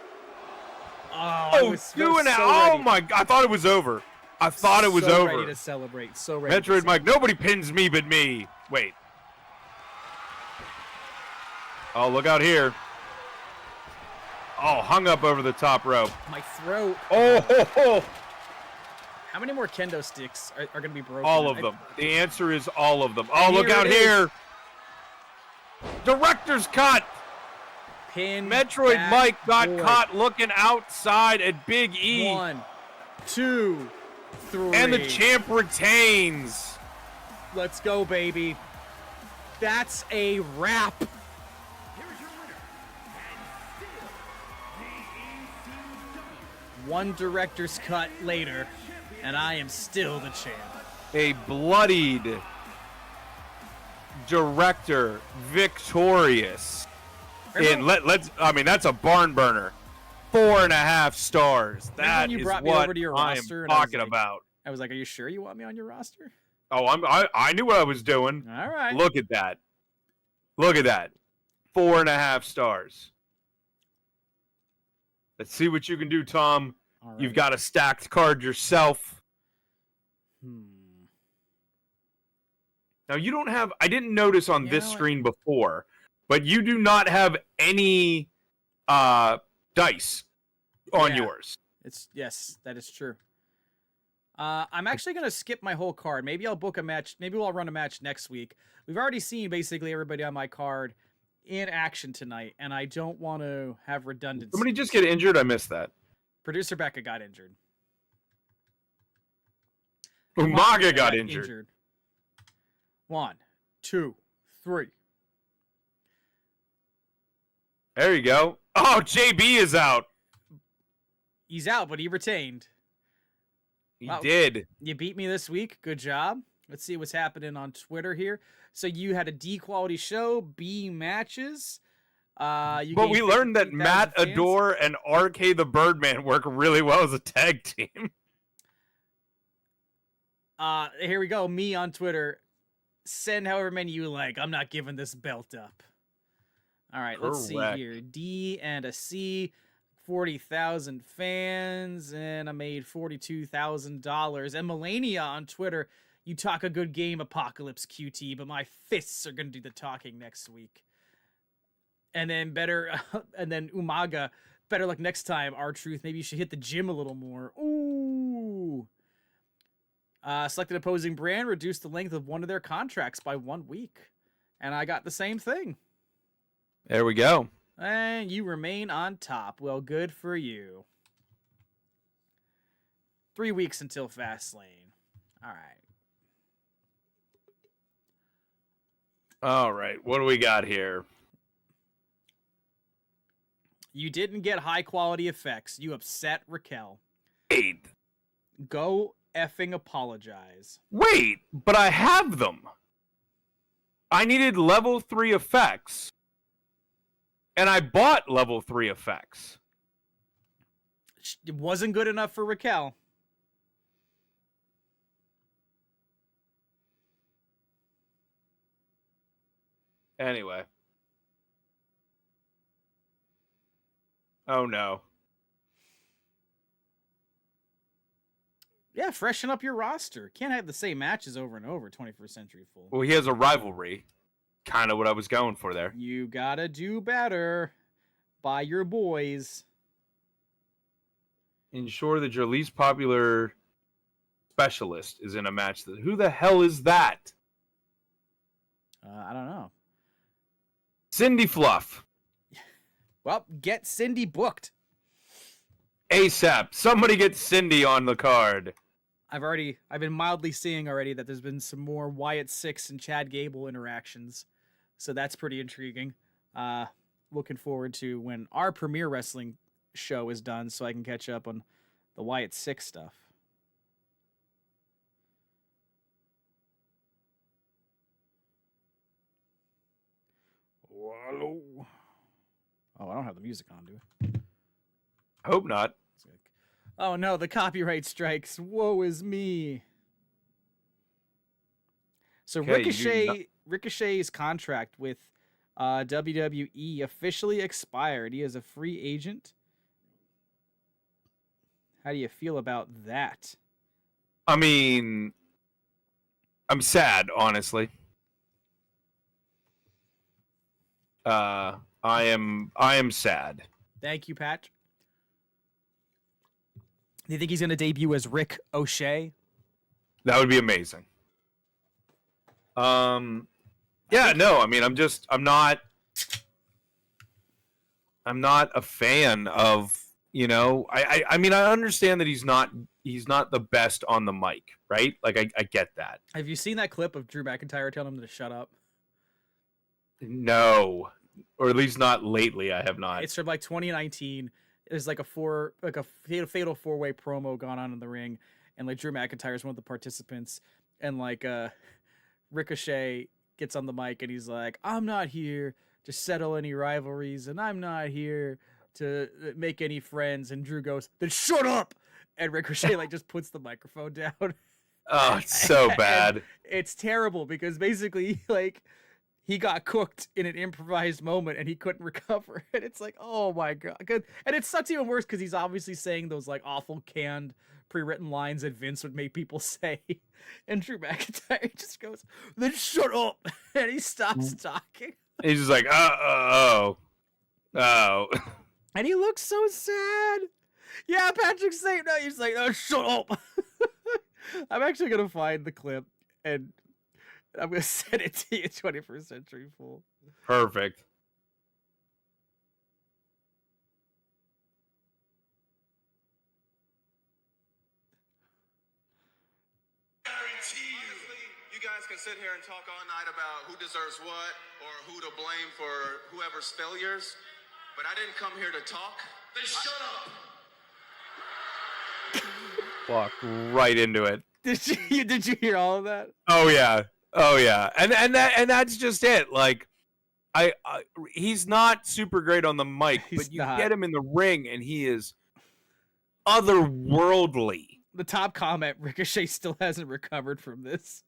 Oh, oh my God. I thought it was over. I thought it was over. Ready to celebrate. So ready. Metroid Mike, nobody pins me but me. Wait. Oh, look out here. Oh, hung up over the top rope. My throat. Oh. How many more kendo sticks are going to be broken? All of them. The answer is all of them. Oh, look out here. Director's cut. Pin. Metroid Mike got caught looking outside at Big E. 1, 2, 3. And the champ retains. Let's go, baby. That's a wrap. Here's your winner, and still the ECW One director's cut later, and I am still the champ. A bloodied director victorious. And that's a barn burner. 4.5 stars. That you is brought me what over to your I am roster and I was talking like- about. I was like, are you sure you want me on your roster? Oh, I knew what I was doing. All right. Look at that. Look at that. 4.5 stars. Let's see what you can do, Tom. All right. You've got a stacked card yourself. Now, you don't have... I didn't notice on this screen before, but you do not have any dice on yours. Yes, that is true. I'm actually going to skip my whole card. Maybe I'll book a match. Maybe I'll run a match next week. We've already seen basically everybody on my card in action tonight, and I don't want to have redundancy. Somebody just get injured? I missed that. Producer Becca got injured. Umaga got injured. 1, 2, 3. There you go. Oh, JB is out. He's out, but he retained. He did. You beat me this week. Good job. Let's see what's happening on Twitter here. So you had a D quality show, B matches. But we learned that Matt Adore and RK the Birdman work really well as a tag team. Here we go. Me on Twitter. Send however many you like. I'm not giving this belt up. All right, let's see here. D and a C. 40,000 fans, and I made $42,000. And Melania on Twitter, you talk a good game, Apocalypse QT, but my fists are gonna do the talking next week. And then and then Umaga, better luck next time. R-Truth, maybe you should hit the gym a little more. Ooh. Selected opposing brand, reduced the length of one of their contracts by 1 week. And I got the same thing. There we go. And you remain on top. Well, good for you. 3 weeks until Fastlane. All right. All right. What do we got here? You didn't get high quality effects. You upset Raquel. Wait. Go effing apologize. Wait, but I have them. I needed level 3 effects. And I bought level 3 effects. It wasn't good enough for Raquel. Anyway. Oh, no. Yeah, freshen up your roster. Can't have the same matches over and over, 21st Century Fool. Well, he has a rivalry. Kind of what I was going for there. You gotta do better by your boys. Ensure that your least popular specialist is in a match. Who the hell is that? I don't know. Cindy Fluff. Well, get Cindy booked. ASAP. Somebody get Cindy on the card. I've been mildly seeing already that there's been some more Wyatt 6 and Chad Gable interactions. So that's pretty intriguing. Looking forward to when our premiere wrestling show is done so I can catch up on the Wyatt 6 stuff. Hello. Oh, I don't have the music on, do I? Hope not. Oh no, the copyright strikes. Woe is me. So Okay, Ricochet's contract with WWE officially expired. He is a free agent. How do you feel about that? I mean, I'm sad, honestly. I am sad. Thank you, Pat. Do you think he's going to debut as Rick O'Shea? That would be amazing. Yeah, no, I mean, I'm not a fan of, I mean, I understand that he's not the best on the mic, right? Like, I get that. Have you seen that clip of Drew McIntyre telling him to shut up? No, or at least not lately. I have not. It's from like 2019. There's like a fatal 4-way promo gone on in the ring, and like Drew McIntyre is one of the participants, and like Ricochet gets on the mic and he's like, "I'm not here to settle any rivalries, and I'm not here to make any friends." And Drew goes, "Then shut up!" And Ricochet like just puts the microphone down. Oh, it's so bad. It's terrible because basically like he got cooked in an improvised moment and he couldn't recover. And it's like, oh my God. And it sucks even worse because he's obviously saying those like awful canned pre-written lines that Vince would make people say. And Drew McIntyre just goes, "Then shut up." And he stops talking. He's just like, oh. And he looks so sad. Yeah, Patrick's saying no. He's like, "Oh, shut up." I'm actually going to find the clip and I'm going to send it to you, 21st Century Fool. Perfect. You guys can sit here and talk all night about who deserves what or who to blame for whoever's failures, but I didn't come here to talk. Then shut up. Walk right into it. Did you hear all of that? Oh yeah. And that's just it. Like, he's not super great on the mic, but you get him in the ring and he is otherworldly. The top comment: Ricochet still hasn't recovered from this.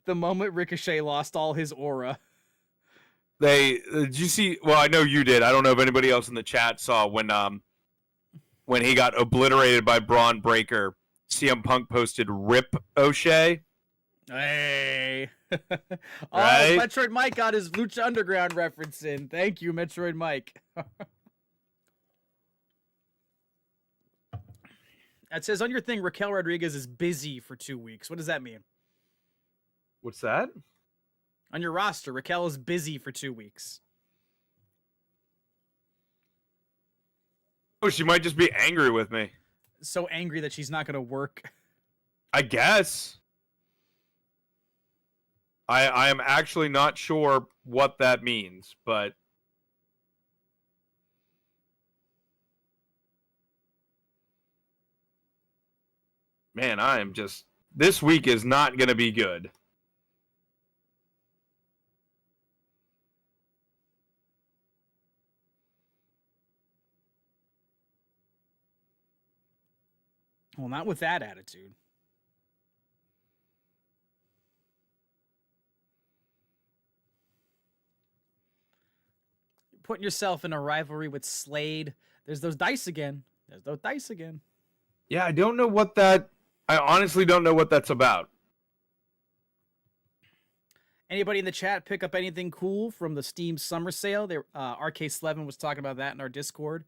The moment Ricochet lost all his aura. Did you see? Well, I know you did. I don't know if anybody else in the chat saw when he got obliterated by Braun Breaker. CM Punk posted "Rip O'Shea." Hey. Right? Metroid Mike got his Lucha Underground reference in. Thank you, Metroid Mike. It says on your thing, Raquel Rodriguez is busy for 2 weeks. What does that mean? What's that? On your roster, Raquel is busy for 2 weeks. Oh, she might just be angry with me. So angry that she's not going to work. I guess. I am actually not sure what that means, but man, this week is not going to be good. Well, not with that attitude. Putting yourself in a rivalry with Slade. There's those dice again. Yeah, I don't know what that... I honestly don't know what that's about. Anybody in the chat pick up anything cool from the Steam Summer Sale? RK11 was talking about that in our Discord.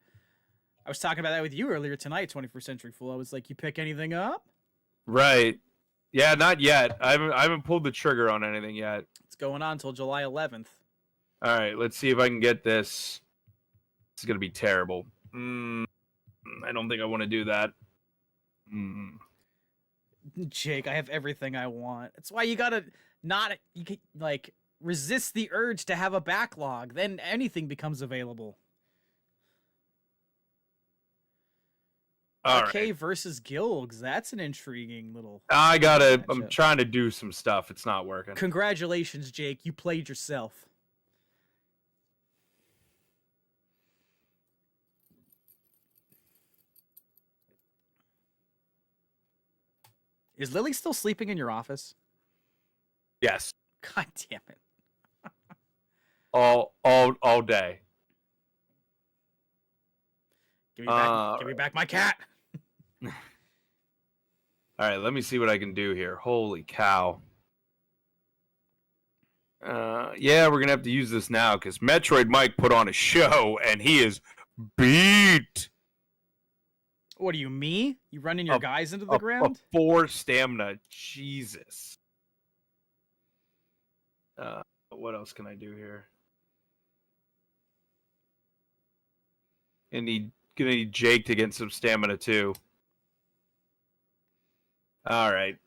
I was talking about that with you earlier tonight, 21st Century Fool. I was like, you pick anything up? Right. Yeah, not yet. I haven't pulled the trigger on anything yet. It's going on until July 11th. All right, let's see if I can get this. It's going to be terrible. I don't think I want to do that. Jake, I have everything I want. It's why you gotta resist the urge to have a backlog. Then anything becomes available. RK versus Gilgs. That's an intriguing little. I'm trying to do some stuff. It's not working. Congratulations, Jake. You played yourself. Is Lily still sleeping in your office? Yes. God damn it. All day. Give me back my cat. All right, let me see what I can do here. Holy cow. Yeah, we're going to have to use this now because Metroid Mike put on a show and he is beat. What are you, me? You running your guys into the ground? 4 stamina. Jesus. What else can I do here? Gonna need Jake to get some stamina too. All right.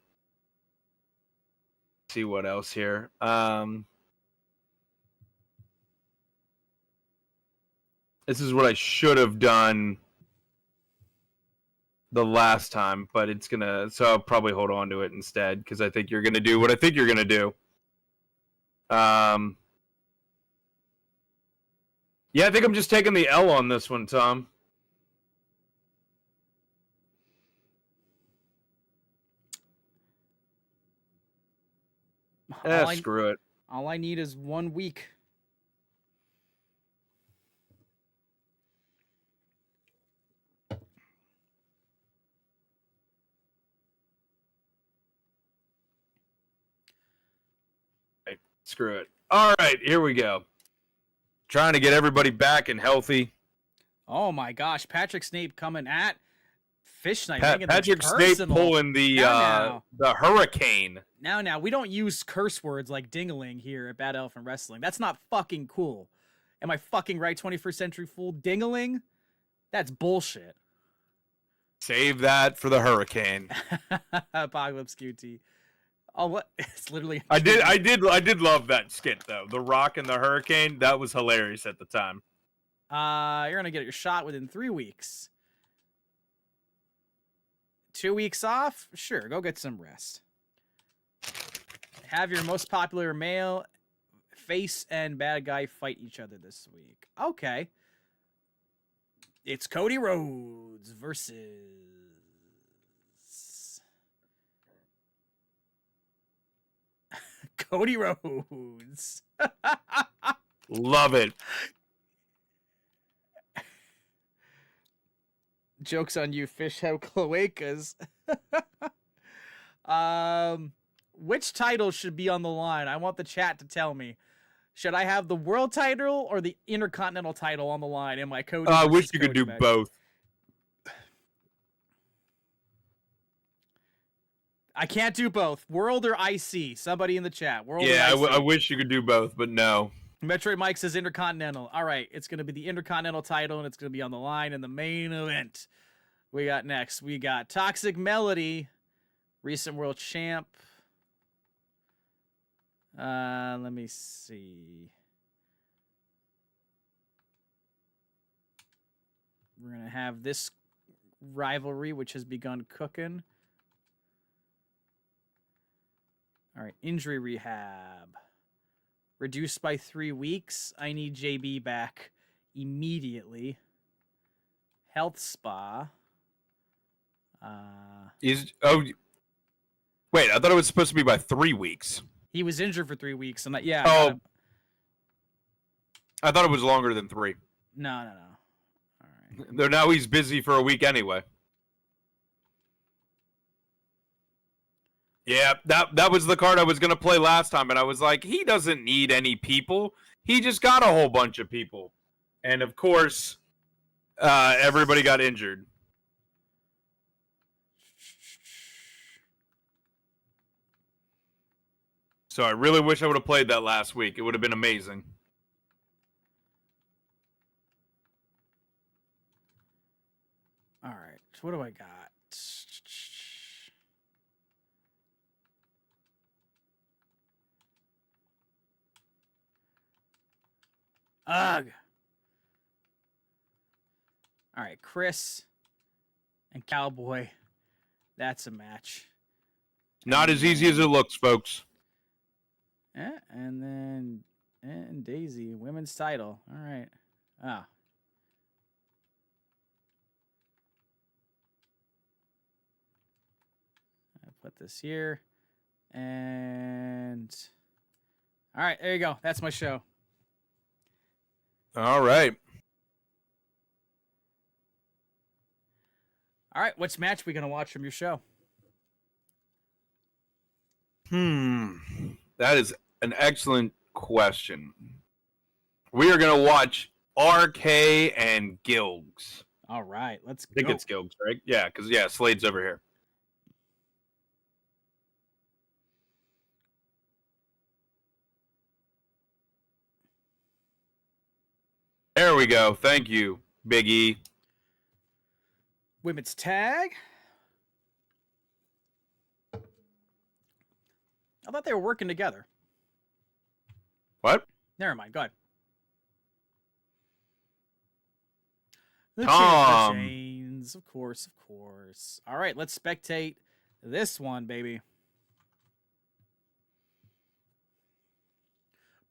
See what else here. This is what I should have done the last time, but it's gonna. So I'll probably hold on to it instead because I think you're gonna do what I think you're gonna do. Yeah, I think I'm just taking the L on this one, Tom. Screw it. All I need is 1 week. Screw it. All right, here we go. Trying to get everybody back and healthy. Oh my gosh, Patrick Snape coming at Fish Knight. Patrick Snape pulling the hurricane. Now, we don't use curse words like dingling here at Bad Elephant Wrestling. That's not fucking cool. Am I fucking right, 21st Century Fool? Dingling? That's bullshit. Save that for the hurricane. Apocalypse QT. Oh, what? It's literally. I did love that skit though. The Rock and the Hurricane. That was hilarious at the time. You're gonna get your shot within 3 weeks. 2 weeks off? Sure, go get some rest. Have your most popular male face and bad guy fight each other this week. Okay. It's Cody Rhodes versus Cody Rhodes. Love it. Joke's on you, fish have cloacas. Which title should be on the line? I want the chat to tell me. Should I have the world title or the Intercontinental title on the line in my Cody? I wish you could do both. I can't do both. World or IC? Somebody in the chat. World yeah, or IC? I wish you could do both, but no. Metroid Mike says Intercontinental. All right, it's going to be the Intercontinental title, and it's going to be on the line in the main event. We got next. We got Toxic Melody, recent world champ. Let me see. We're going to have this rivalry, which has begun cooking. All right, injury rehab. Reduced by 3 weeks. I need JB back immediately. Health spa. Wait, I thought it was supposed to be by 3 weeks. He was injured for 3 weeks, and yeah. Oh, I thought it was longer than 3. No. All right. Though now he's busy for a week anyway. Yeah, that was the card I was going to play last time, and I was like, he doesn't need any people. He just got a whole bunch of people. And, of course, everybody got injured. So I really wish I would have played that last week. It would have been amazing. All right. So what do I got? Ugh. All right, Chris and Cowboy. That's a match. Not as easy as it looks, folks. Yeah, and then Daisy, women's title. All right. Ah. I'll put this here. And all right, there you go. That's my show. All right. All right, which match are we going to watch from your show? That is an excellent question. We are going to watch RK and Gilgs. All right, let's go. I think it's Gilgs, right? Yeah, because, Slade's over here. There we go. Thank you, Big E. Women's tag. I thought they were working together. What? Never mind. Go ahead. The Tom. chains. Of course, of course. All right, let's spectate this one, baby.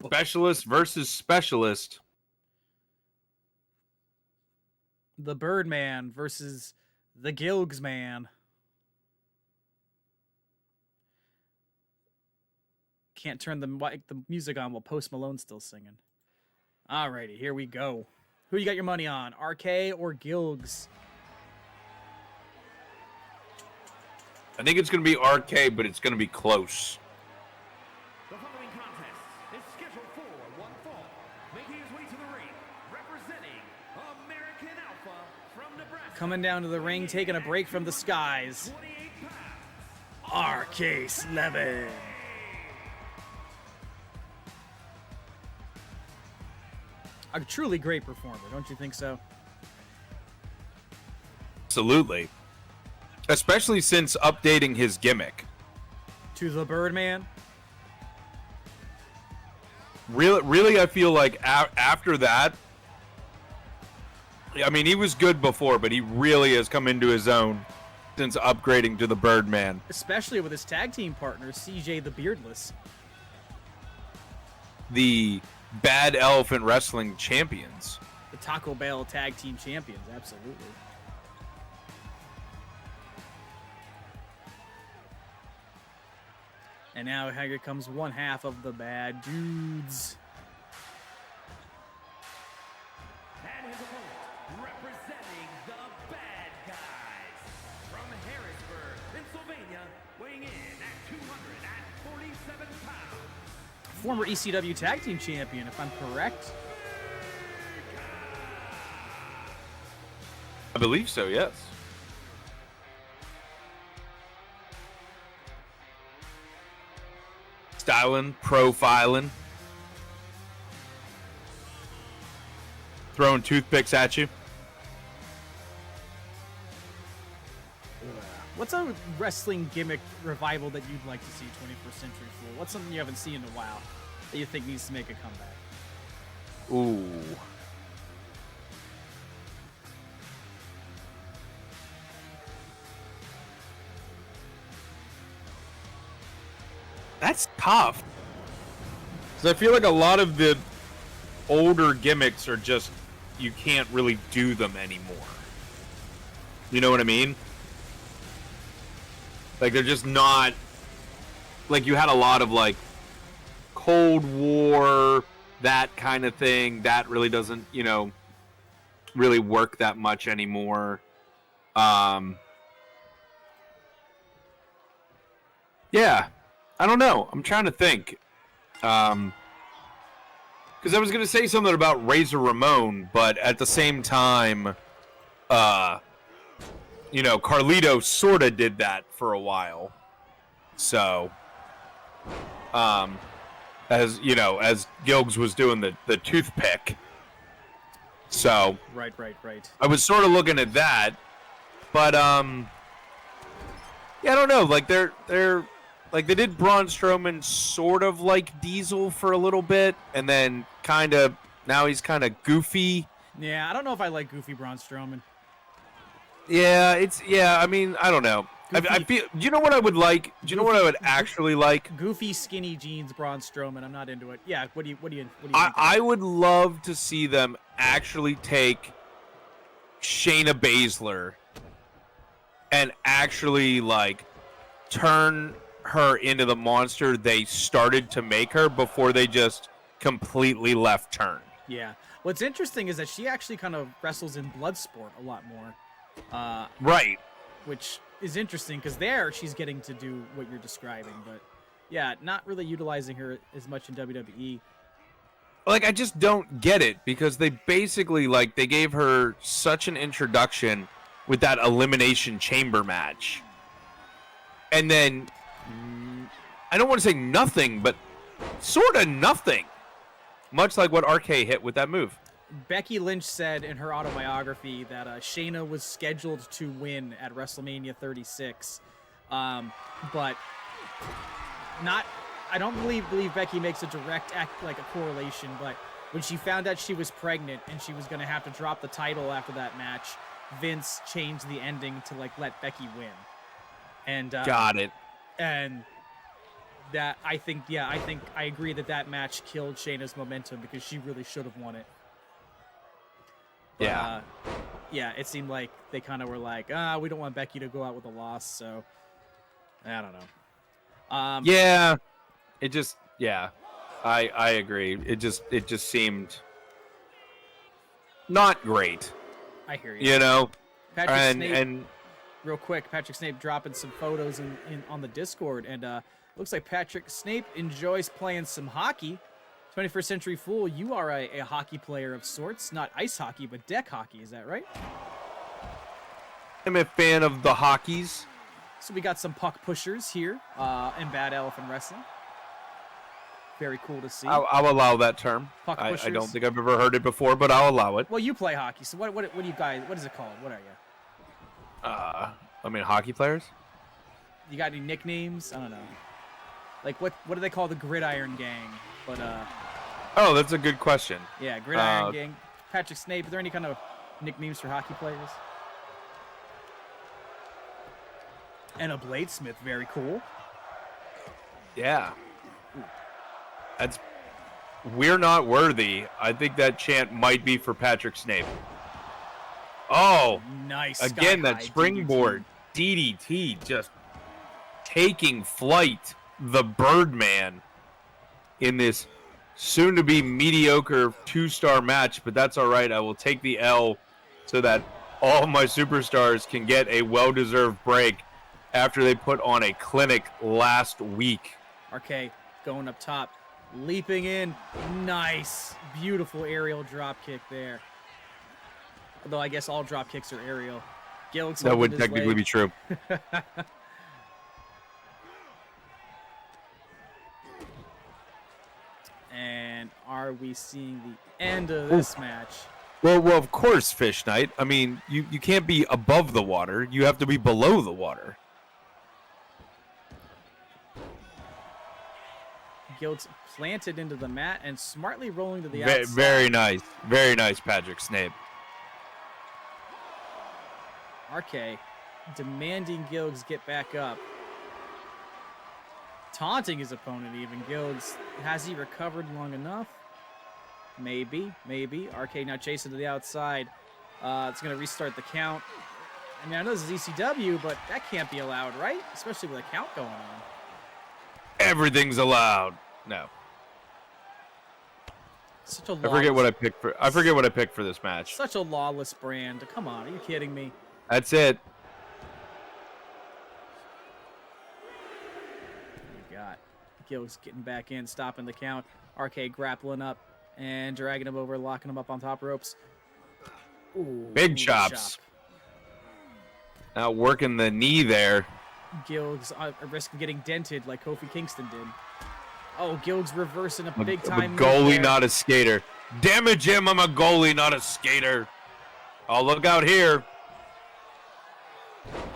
Specialist versus specialist. The Birdman versus the Gilgs Man. Can't turn the music on while Post Malone's still singing. Alrighty, here we go. Who you got your money on, RK or Gilgs? I think it's going to be RK, but it's going to be close. The following contest is scheduled for one fall. Making his way to the ring, representing American Alpha from Nebraska. Coming down to the ring, taking a break from the skies. 28 pounds. RK Slevin. A truly great performer, don't you think so? Absolutely. Especially since updating his gimmick. To the Birdman. Really, I feel like after that, I mean, he was good before, but he really has come into his own since upgrading to the Birdman. Especially with his tag team partner, CJ the Beardless. The Bad Elephant Wrestling champions. The Taco Bell tag team champions, absolutely. And now here comes one half of the Bad Dudes. And his opponent, representing the Bad Guys, from Harrisburg, Pennsylvania, weighing in at 247 pounds. Former ECW tag team champion, if I'm correct. I believe so, yes. Styling, profiling. Throwing toothpicks at you. What's a wrestling gimmick revival that you'd like to see 21st Century Fool? What's something you haven't seen in a while that you think needs to make a comeback? Ooh. That's tough. Because I feel like a lot of the older gimmicks are just, you can't really do them anymore. You know what I mean? Like, they're just not... Like, you had a lot of, like, Cold War, that kind of thing. That really doesn't, you know, really work that much anymore. Yeah. I don't know. I'm trying to think. Because I was going to say something about Razor Ramon, but at the same time, you know, Carlito sort of did that for a while. So, as, you know, as Gilgs was doing the toothpick. So. Right. I was sort of looking at that. But, yeah, I don't know. Like, they're like, they did Braun Strowman sort of like Diesel for a little bit, and then kind of, now he's kind of goofy. Yeah, I don't know if I like goofy Braun Strowman. Yeah, I mean, I don't know. I feel, do you know what I would like? Do you know what I would actually like? Goofy skinny jeans Braun Strowman. I'm not into it. Yeah, what do you think? I would love to see them actually take Shayna Baszler and actually, like, turn her into the monster they started to make her before they just completely left turn. Yeah. What's interesting is that she actually kind of wrestles in Bloodsport a lot more. Right. Which is interesting because there she's getting to do what you're describing, but yeah, not really utilizing her as much in WWE. Like, I just don't get it because they basically, like, they gave her such an introduction with that Elimination Chamber match. And then, I don't want to say nothing, but sort of nothing. Much like what RK hit with that move. Becky Lynch said in her autobiography that Shayna was scheduled to win at WrestleMania 36, but not. I don't believe Becky makes a direct like a correlation, but when she found out she was pregnant and she was going to have to drop the title after that match, Vince changed the ending to like let Becky win. And got it. And that I think I agree that match killed Shayna's momentum because she really should have won it. But, yeah, it seemed like they kind of were like, we don't want Becky to go out with a loss, so I don't know. Yeah, it just, I agree. It just seemed not great. I hear you. You know, Patrick Snape, and real quick, Patrick Snape dropping some photos in on the Discord, and looks like Patrick Snape enjoys playing some hockey. 21st Century Fool, you are a hockey player of sorts, not ice hockey, but deck hockey. Is that right? I'm a fan of the hockeys. So we got some puck pushers here in Bad Elephant Wrestling. Very cool to see. I'll allow that term. Puck pushers. I don't think I've ever heard it before, but I'll allow it. Well, you play hockey, so what do you guys? What is it called? What are you? I mean, hockey players. You got any nicknames? I don't know. Like what do they call the Gridiron Gang? But oh, that's a good question. Yeah, Gridiron Gang. Patrick Snape. Are there any kind of nicknames for hockey players? And a Bladesmith. Very cool. Yeah. That's we're not worthy. I think that chant might be for Patrick Snape. Oh, nice. Again, that springboard DDT just taking flight. The Birdman in this soon-to-be mediocre 2-star match, but that's all right. I will take the L so that all my superstars can get a well-deserved break after they put on a clinic last week. RK going up top, leaping in. Nice. Beautiful aerial drop kick there. Although I guess all drop kicks are aerial. Gillick's that would technically be true. And are we seeing the end of this match? Well, of course, Fish Knight. I mean, you can't be above the water. You have to be below the water. Gilt's planted into the mat and smartly rolling to the outside. Very nice. Very nice, Patrick Snape. RK demanding Gilgs get back up. Taunting his opponent even. Gilgs, has he recovered long enough? Maybe. RK now chasing to the outside. It's going to restart the count. I mean, I know this is ECW, but that can't be allowed, right? Especially with a count going on. Everything's allowed. No. Such a I forget what I picked for this match. Such a lawless brand. Come on, are you kidding me? That's it. We got Gilgs getting back in, stopping the count. RK grappling up and dragging him over, locking him up on top ropes. Ooh, Big chops. chop. Now working the knee there. Gilgs at risk of getting dented like Kofi Kingston did. Oh, Gilgs reversing a big I'm a time. goalie, not a skater. Damage him, I'm a goalie, not a skater. Oh, look out here.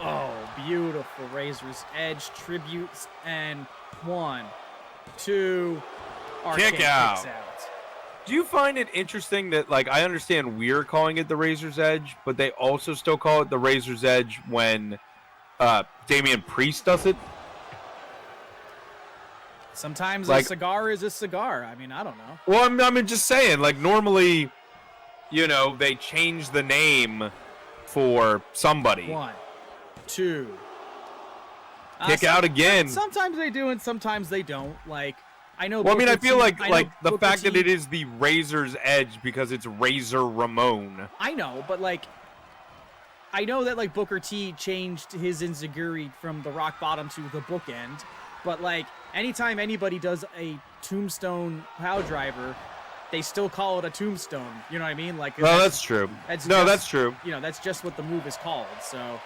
Oh, beautiful Razor's Edge tributes. And 1, 2, RK Kick kicks out. out. Do you find it interesting that, like, I understand we're calling it the Razor's Edge, but they also still call it the Razor's Edge when Damian Priest does it? Sometimes like, a cigar is a cigar. I mean, I don't know. Well, I'm just saying, like, normally, you know, they change the name for somebody. 1, 2. Kick out again. Sometimes they do and sometimes they don't. Like, I know. Well, I mean, I feel like the Booker fact that T- it is the Razor's Edge because it's Razor Ramon. I know, but like, I know that like Booker T changed his enziguri from the rock bottom to the bookend, but like anytime anybody does a tombstone power driver, they still call it a tombstone. You know what I mean? Like, Well, that's true. That's true. You know, that's just what the move is called. So,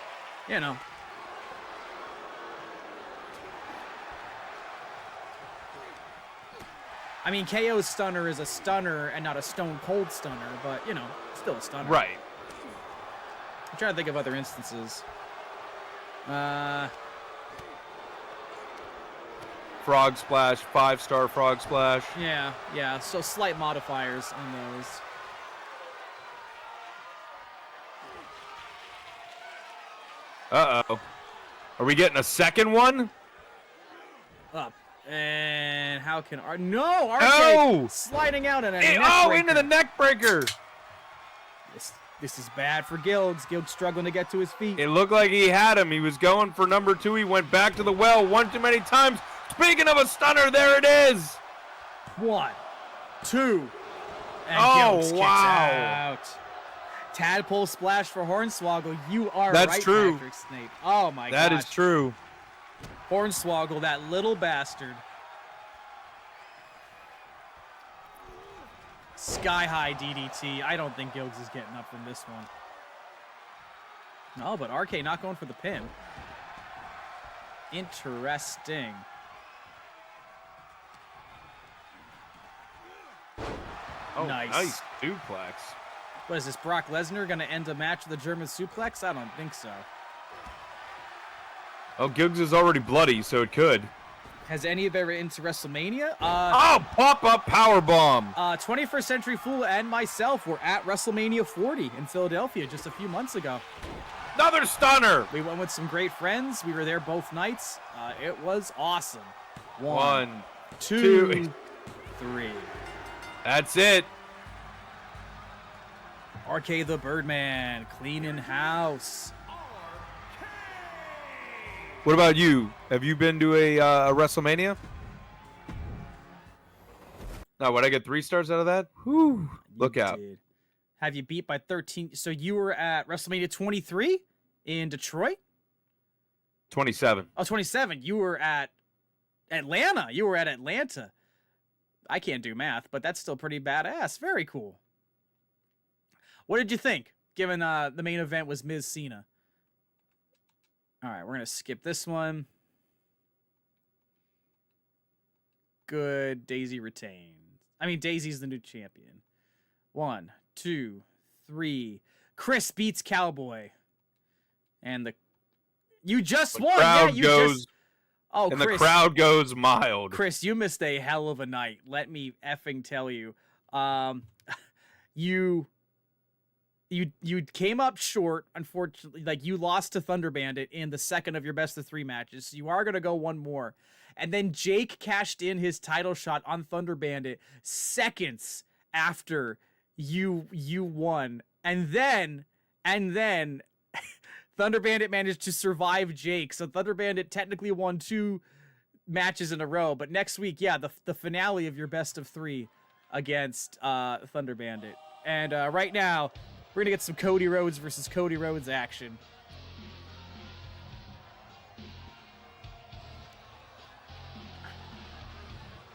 you know. I mean, KO's stunner is a stunner and not a stone cold stunner, but, you know, still a stunner. Right. I'm trying to think of other instances. frog splash, 5-star frog splash. Yeah. So slight modifiers on those. Uh-oh. Are we getting a second one? Up. And how can no, RK Oh! sliding out and Into the neck breaker. This is bad for Gilgs. Gilgs struggling to get to his feet. It looked like he had him. He was going for number 2. He went back to the well one too many times. Speaking of a stunner, there it is. 1, 2, and Oh, Gilgs kicks wow. out. Tadpole splash for Hornswoggle. You are That's right, true. Patrick Snape. Oh my god. That is true. Hornswoggle, that little bastard. Sky high DDT. I don't think Gilgs is getting up from this one. No, but RK not going for the pin. Interesting. Oh, Nice. duplex. What is this, Brock Lesnar going to end a match with a German suplex? I don't think so. Oh, Giggs is already bloody, so it could. Has any of ever into WrestleMania? Pop-up powerbomb. 21st Century Fool and myself were at WrestleMania 40 in Philadelphia just a few months ago. Another stunner. We went with some great friends. We were there both nights. It was awesome. 1, 2, 3. That's it. RK the Birdman, cleaning house. What about you? Have you been to a WrestleMania? Now, would I get 3 stars out of that? Whew. Look out. Did. Have you beat by 13? So you were at WrestleMania 23 in Detroit? 27. Oh, 27. You were at Atlanta. You were at Atlanta. I can't do math, but that's still pretty badass. Very cool. What did you think, given the main event was Miz Cena? All right, we're going to skip this one. Good. Daisy retains. I mean, Daisy's the new champion. 1, 2, 3. Chris beats Cowboy. And you just won. Yeah, you just. Oh, and Chris, the crowd goes mild. Chris, you missed a hell of a night. Let me effing tell you. You came up short, unfortunately. Like, you lost to Thunder Bandit in the second of your best of 3 matches. So you are going to go one more. And then Jake cashed in his title shot on Thunder Bandit seconds after you won. And then Thunder Bandit managed to survive Jake. So Thunder Bandit technically won 2 matches in a row. But next week, yeah, the finale of your best of 3 against Thunder Bandit. And right now, we're going to get some Cody Rhodes versus Cody Rhodes action.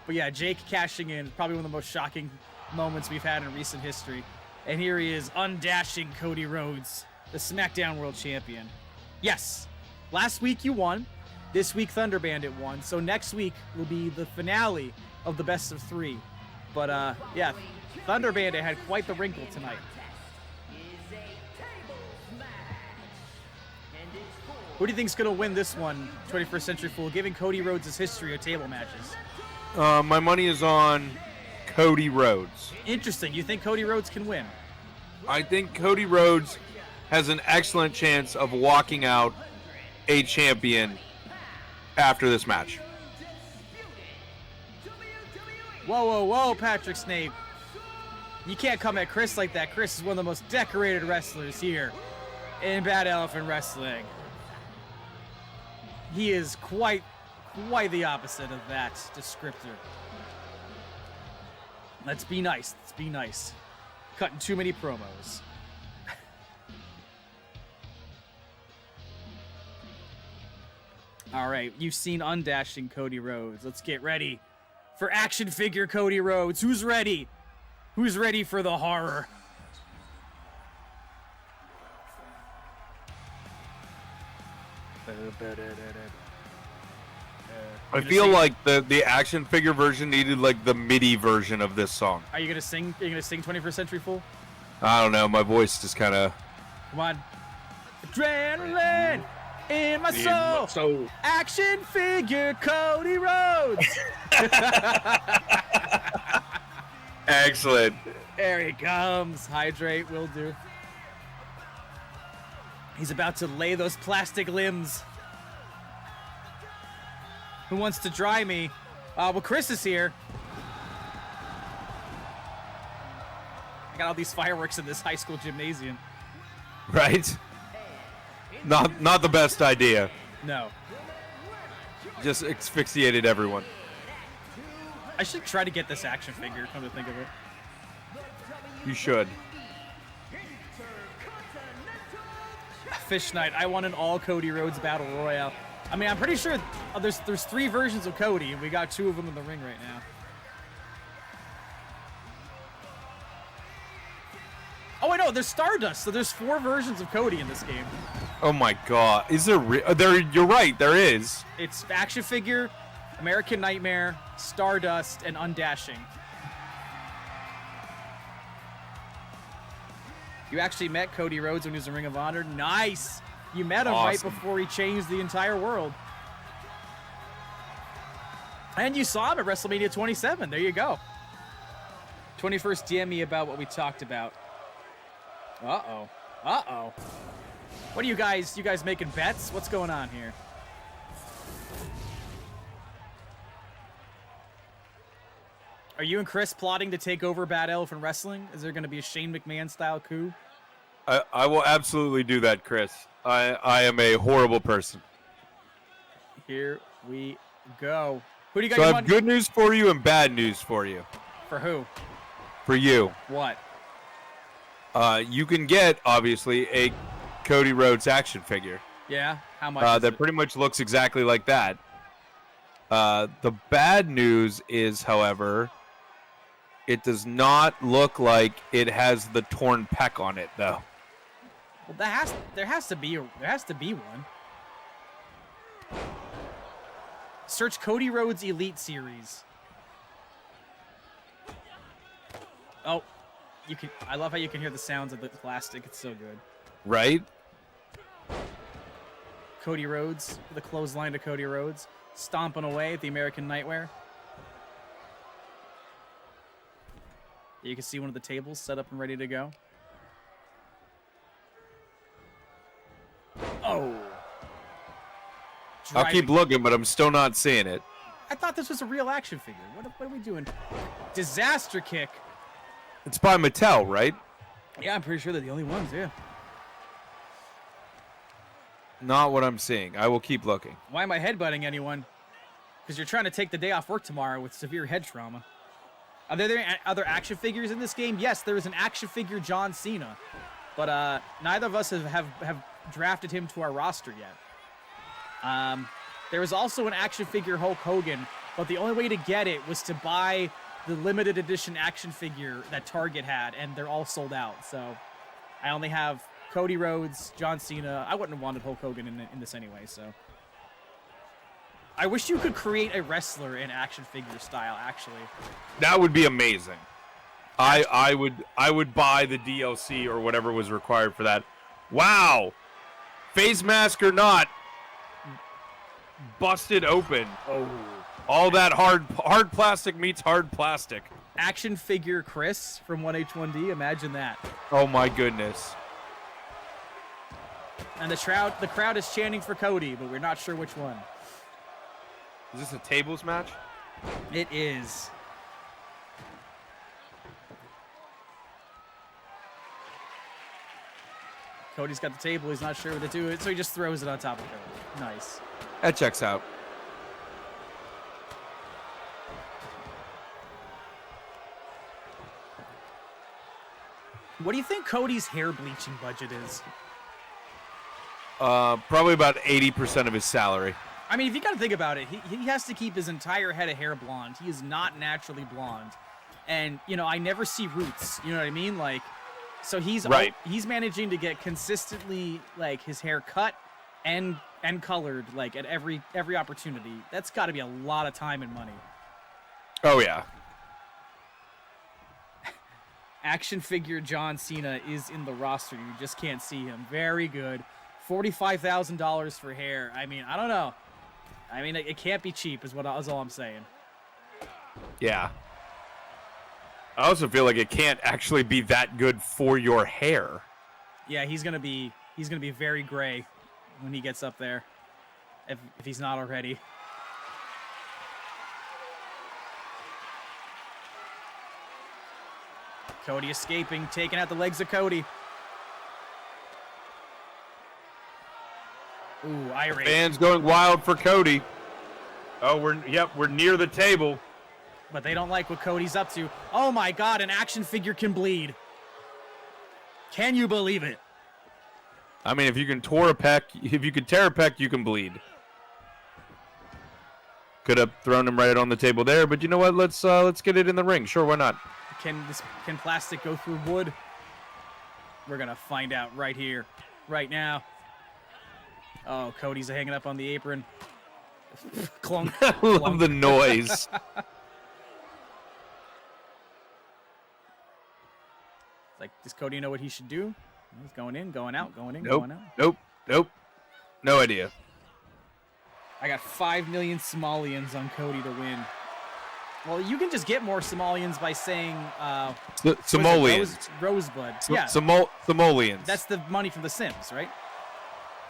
But yeah, Jake cashing in, probably one of the most shocking moments we've had in recent history. And here he is, undashing Cody Rhodes, the SmackDown World Champion. Yes, last week you won. This week Thunder Bandit won. So next week will be the finale of the best of 3. But yeah, Thunder Bandit had quite the wrinkle tonight. Who do you think's gonna win this one, 21st Century Fool, given Cody Rhodes' history of table matches? My money is on Cody Rhodes. Interesting. You think Cody Rhodes can win? I think Cody Rhodes has an excellent chance of walking out a champion after this match. Whoa, Patrick Snape. You can't come at Chris like that. Chris is one of the most decorated wrestlers here in Bad Elephant Wrestling. He is quite the opposite of that descriptor. Let's be nice. Cutting too many promos. All right, you've seen undashing Cody Rhodes. Let's get ready for action figure Cody Rhodes. Who's ready? Who's ready for the horror? I feel like the action figure version needed like the MIDI version of this song. Are you gonna sing? Are you gonna sing 21st Century Fool? I don't know. My voice just kind of. Come on. Adrenaline In my soul. So Action figure Cody Rhodes. excellent. There he comes. Hydrate will do. He's about to lay those plastic limbs. Who wants to dry me? Well, Chris is here. I got all these fireworks in this high school gymnasium. Right? Not the best idea. No. Just asphyxiated everyone. I should try to get this action figure, come to think of it. You should. Fish Night. I want an all Cody Rhodes Battle Royale. I mean, I'm pretty sure there's 3 versions of Cody, and we got 2 of them in the ring right now. Oh, I know. There's Stardust, so there's 4 versions of Cody in this game. Oh my God! Is there? There? You're right. There is. It's action figure, American Nightmare, Stardust, and Undashing. You actually met Cody Rhodes when he was in Ring of Honor. Nice. You met him right Awesome. before he changed the entire world. And you saw him at WrestleMania 27. There you go. 21st, DM me about what we talked about. Uh-oh. Uh-oh. What are you guys making bets? What's going on here? Are you and Chris plotting to take over Bad Elephant Wrestling? Is there going to be a Shane McMahon style coup? I will absolutely do that, Chris. I am a horrible person. Here we go. Who do you got So I your have money good news for you and bad news for you. for? Who? For you. What? You can get, obviously, a Cody Rhodes action figure. Yeah? How much is That it? pretty much looks exactly like that. The bad news is, however, it does not look like it has the torn pec on it, though. Well, there has to be one. Search Cody Rhodes Elite Series. Oh, you can. I love how you can hear the sounds of the plastic. It's so good. Right? Cody Rhodes, the clothesline to Cody Rhodes, stomping away at the American Nightmare. You can see one of the tables set up and ready to go. Oh. I'll keep looking, but I'm still not seeing it. I thought this was a real action figure. What are we doing? Disaster kick. It's by Mattel, right? Yeah, I'm pretty sure they're the only ones, yeah. Not what I'm seeing. I will keep looking. Why am I headbutting anyone? Because you're trying to take the day off work tomorrow with severe head trauma. Are there other action figures in this game? Yes, there is an action figure John Cena. But neither of us have drafted him to our roster yet. There was also an action figure Hulk Hogan, but the only way to get it was to buy the limited edition action figure that Target had, and they're all sold out. So I only have Cody Rhodes, John Cena. I wouldn't have wanted Hulk Hogan in this anyway, so. I wish you could create a wrestler in action figure style, actually. That would be amazing. I would buy the DLC or whatever was required for that. Wow. Face mask or not, busted open. Oh. All that hard plastic meets hard plastic. Action figure Chris from 1H1D. Imagine that. Oh my goodness. And the crowd is chanting for Cody, but we're not sure which one. Is this a tables match? It is. Cody's got the table. He's not sure what to do, so he just throws it on top of Cody. Nice. That checks out. What do you think Cody's hair bleaching budget is? Probably about 80% of his salary. I mean, if you got to think about it, he has to keep his entire head of hair blonde. He is not naturally blonde. And, you know, I never see roots. You know what I mean? Like, so he's right. He's managing to get consistently, like, his hair cut and colored, like, at every opportunity. That's got to be a lot of time and money. Oh, yeah. Action figure John Cena is in the roster. You just can't see him. Very good. $45,000 for hair. I mean, I don't know. I mean, it can't be cheap is all I'm saying. Yeah. I also feel like it can't actually be that good for your hair. Yeah, he's gonna be very gray when he gets up there, if he's not already. Cody escaping, taking out the legs of Cody. Ooh, irate. Fans going wild for Cody. Oh, we're near the table. But they don't like what Cody's up to. Oh my God, an action figure can bleed. Can you believe it? I mean, if you can tear a pec, you can bleed. Could have thrown him right on the table there, but you know what? Let's get it in the ring. Sure, why not? Can plastic go through wood? We're gonna find out right here, right now. Oh, Cody's hanging up on the apron. Clunk. I love the noise. Like, does Cody know what he should do? He's going in, going out, going in, Nope. going out. Nope. No idea. I got 5 million Somalians on Cody to win. Well, you can just get more Somalians by saying Somalians. Rosebud. Yeah. Somalians. That's the money from The Sims, right?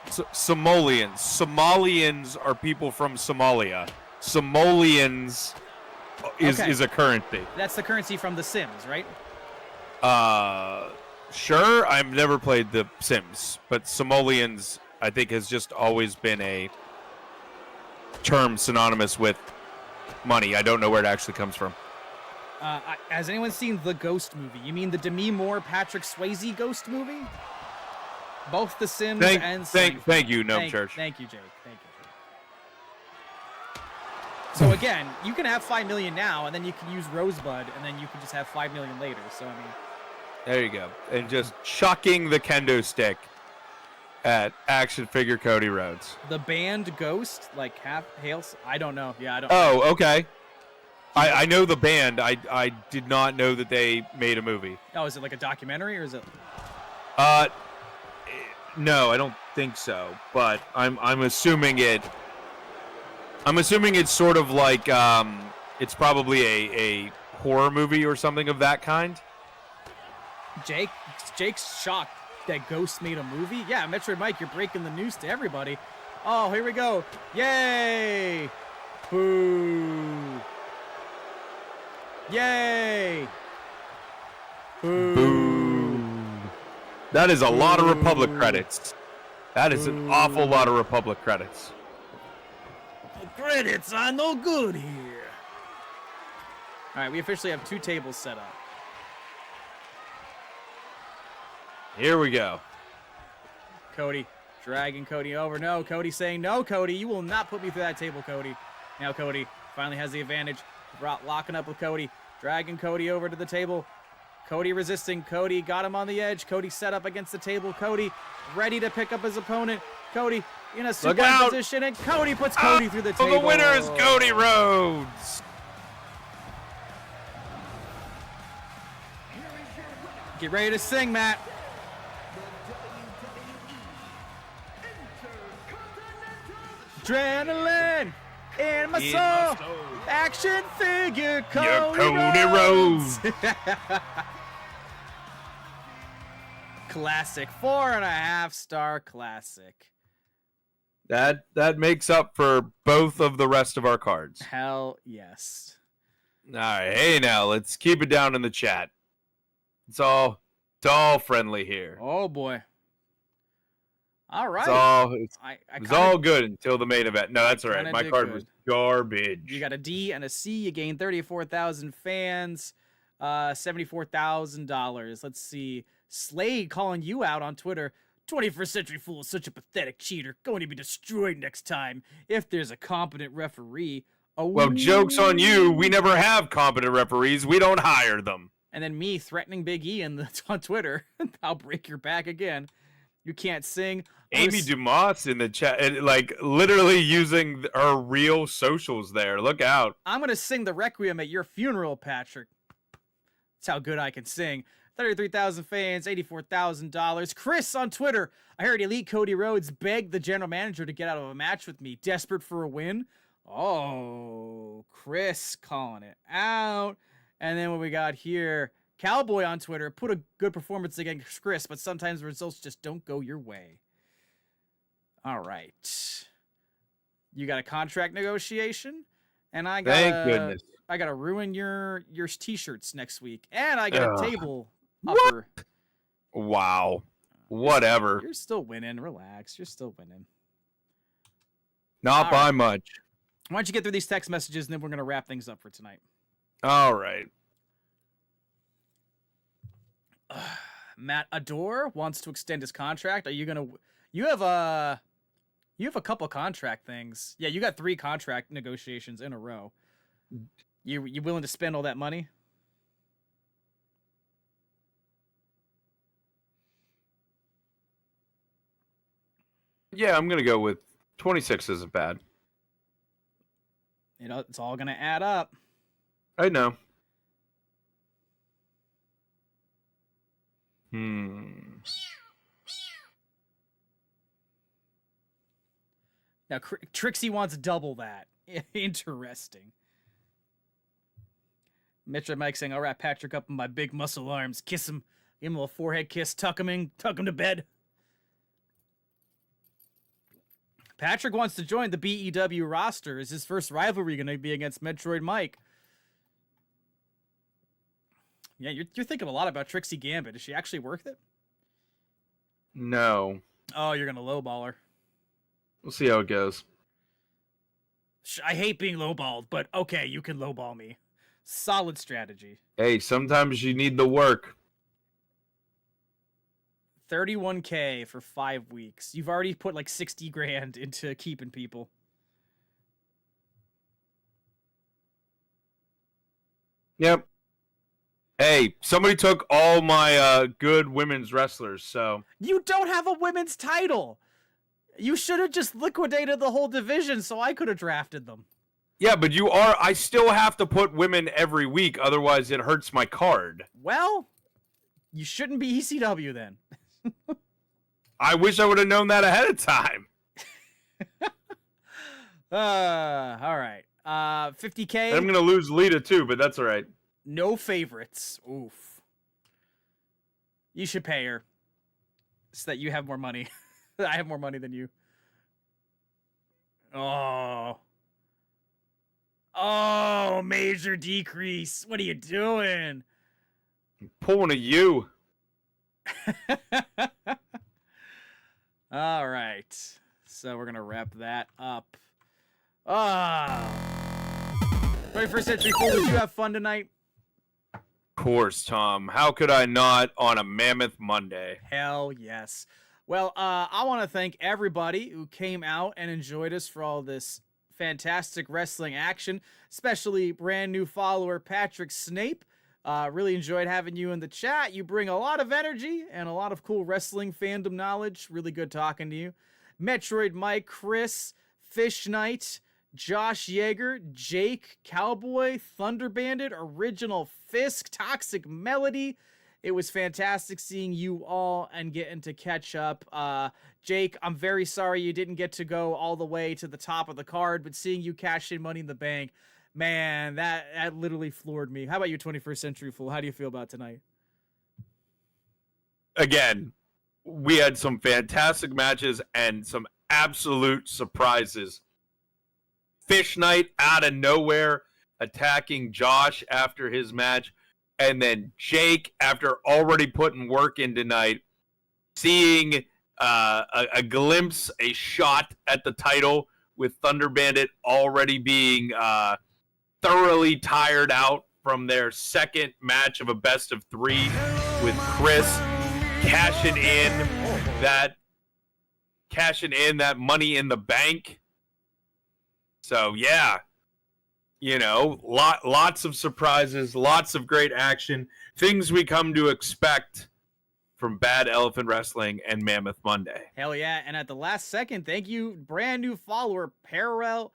Somalians. Somalians are people from Somalia. Somalians is a currency. That's the currency from The Sims, right? Sure. I've never played The Sims, but Somalians, I think, has just always been a term synonymous with money. I don't know where it actually comes from. Has anyone seen The Ghost movie? You mean the Demi Moore, Patrick Swayze Ghost movie? Both The Sims and Thank you, Gnome Church. Thank you, Jake. Thank you. So again, you can have 5 million now, and then you can use Rosebud, and then you can just have 5 million later. So I mean, there you go. And just chucking the kendo stick at action figure Cody Rhodes. the band Ghost, like Hales. I don't know. Yeah, I don't. Oh, okay. I know the band. I did not know that they made a movie. Oh, is it like a documentary or is it? No, I don't think so. But I'm assuming it. I'm assuming it's sort of like it's probably a horror movie or something of that kind. Jake's shocked that Ghost made a movie. Yeah, Metroid Mike, you're breaking the news to everybody. Oh, here we go. Yay! Boo! Yay! Boo! Boo! That is a lot of Republic credits. That is an awful lot of Republic credits. The credits are no good here. All right, we officially have 2 tables set up. Here we go. Cody dragging Cody over. No, Cody saying, no, Cody, you will not put me through that table, Cody. Now Cody finally has the advantage. Locking up with Cody, dragging Cody over to the table. Cody resisting. Cody got him on the edge. Cody set up against the table. Cody ready to pick up his opponent. Cody in a supine position, and Cody puts Cody through the table. The winner is Cody Rhodes. Get ready to sing, Matt. Adrenaline in my soul. Action figure Cody Rhodes. Classic. 4.5-star classic. That makes up for both of the rest of our cards. Hell yes. All right, hey now, let's keep it down in the chat. It's all friendly here. Oh boy. All right. It was all good until the main event. No, that's all right. My card was garbage. You got a D and a C. You gained 34,000 fans, $74,000. Let's see. Slade calling you out on Twitter. 21st Century Fool is such a pathetic cheater. Going to be destroyed next time if there's a competent referee. Oh, well, joke's on you. We never have competent referees. We don't hire them. And then me threatening Big E on Twitter. I'll break your back again. You can't sing. Amy Dumas in the chat, like literally using her real socials there. Look out. I'm going to sing the Requiem at your funeral, Patrick. That's how good I can sing. 33,000 fans, $84,000. Chris on Twitter. I heard Elite Cody Rhodes begged the general manager to get out of a match with me, desperate for a win. Oh, Chris calling it out. And then what we got here, Cowboy on Twitter, put a good performance against Chris, but sometimes results just don't go your way. All right. You got a contract negotiation, and I got Thank goodness. I gotta ruin your t-shirts next week, and I got a table What? upper. Wow. Whatever. You're still winning. Relax. You're still winning. Not All by right. much. Why don't you get through these text messages, and then we're gonna wrap things up for tonight. All right. Matt Adore wants to extend his contract. Are you gonna? You have a couple contract things. Yeah, you got 3 contract negotiations in a row. You willing to spend all that money? Yeah, I'm gonna go with 26 isn't bad. You know, it's all gonna add up. I know. Now, Trixie wants double that. Interesting. Metro Mike saying, "I'll wrap Patrick up in my big muscle arms, kiss him, give him a little forehead kiss, tuck him to bed." Patrick wants to join the BEW roster. Is his first rivalry going to be against Metroid Mike? Yeah, you're thinking a lot about Trixie Gambit. Is she actually worth it? No. Oh, you're going to lowball her. We'll see how it goes. I hate being lowballed, but okay, you can lowball me. Solid strategy. Hey, sometimes you need the work. 31K for 5 weeks. You've already put like 60 grand into keeping people. Yep. Hey, somebody took all my good women's wrestlers, so. You don't have a women's title. You should have just liquidated the whole division so I could have drafted them. Yeah, but I still have to put women every week, otherwise it hurts my card. Well, you shouldn't be ECW then. I wish I would have known that ahead of time. All right. 50K. And I'm going to lose Lita too, but that's all right. No favorites. Oof. You should pay her so that you have more money. I have more money than you. Oh. Oh, major decrease. What are you doing? I'm pulling a U. All right. So we're going to wrap that up. 21st Century Fool, did you have fun tonight? Of course, Tom. How could I not on a Mammoth Monday? Hell yes. Well, I want to thank everybody who came out and enjoyed us for all this fantastic wrestling action, especially brand new follower Patrick Snape. Really enjoyed having you in the chat. You bring a lot of energy and a lot of cool wrestling fandom knowledge. Really good talking to you. Metroid Mike, Chris, Fish Knight, Josh Yeager, Jake, Cowboy, Thunder Bandit, Original Fisk, Toxic Melody. It was fantastic seeing you all and getting to catch up. Jake, I'm very sorry you didn't get to go all the way to the top of the card, but seeing you cash in Money in the Bank, man, that literally floored me. How about you, 21st Century Fool? How do you feel about tonight? Again, we had some fantastic matches and some absolute surprises. Fish Knight out of nowhere attacking Josh after his match. And then Jake, after already putting work in tonight, seeing a glimpse, a shot at the title with Thunder Bandit already being thoroughly tired out from their second match of a best of 3 with Chris cashing in that Money in the Bank. So yeah. You know, lots of surprises, lots of great action, things we come to expect from Bad Elephant Wrestling and Mammoth Monday. Hell yeah. And at the last second, thank you, brand new follower, Parallel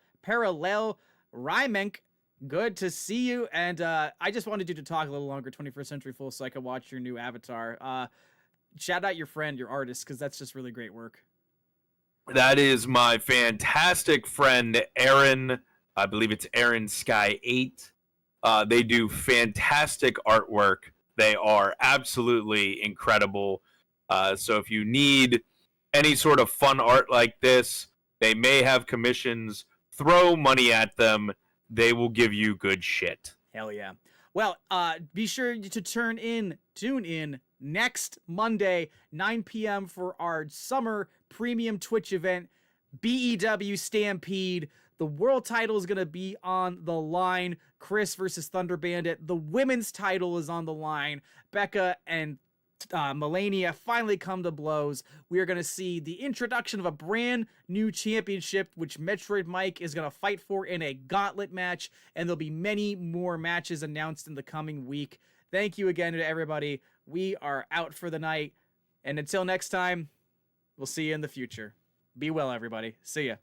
Rymenk. Good to see you. And I just wanted you to talk a little longer, 21st Century Full, so I could watch your new avatar. Shout out your friend, your artist, because that's just really great work. That is my fantastic friend, Aaron. I believe it's Aaron Sky 8. They do fantastic artwork. They are absolutely incredible. So if you need any sort of fun art like this, they may have commissions. Throw money at them. They will give you good shit. Hell yeah. Well, be sure to tune in next Monday, 9 p.m. for our summer premium Twitch event, BEW Stampede. The world title is going to be on the line. Chris versus Thunder Bandit. The women's title is on the line. Becca and Melania finally come to blows. We are going to see the introduction of a brand new championship, which Metroid Mike is going to fight for in a gauntlet match, and there'll be many more matches announced in the coming week. Thank you again to everybody. We are out for the night, and until next time, we'll see you in the future. Be well, everybody. See ya.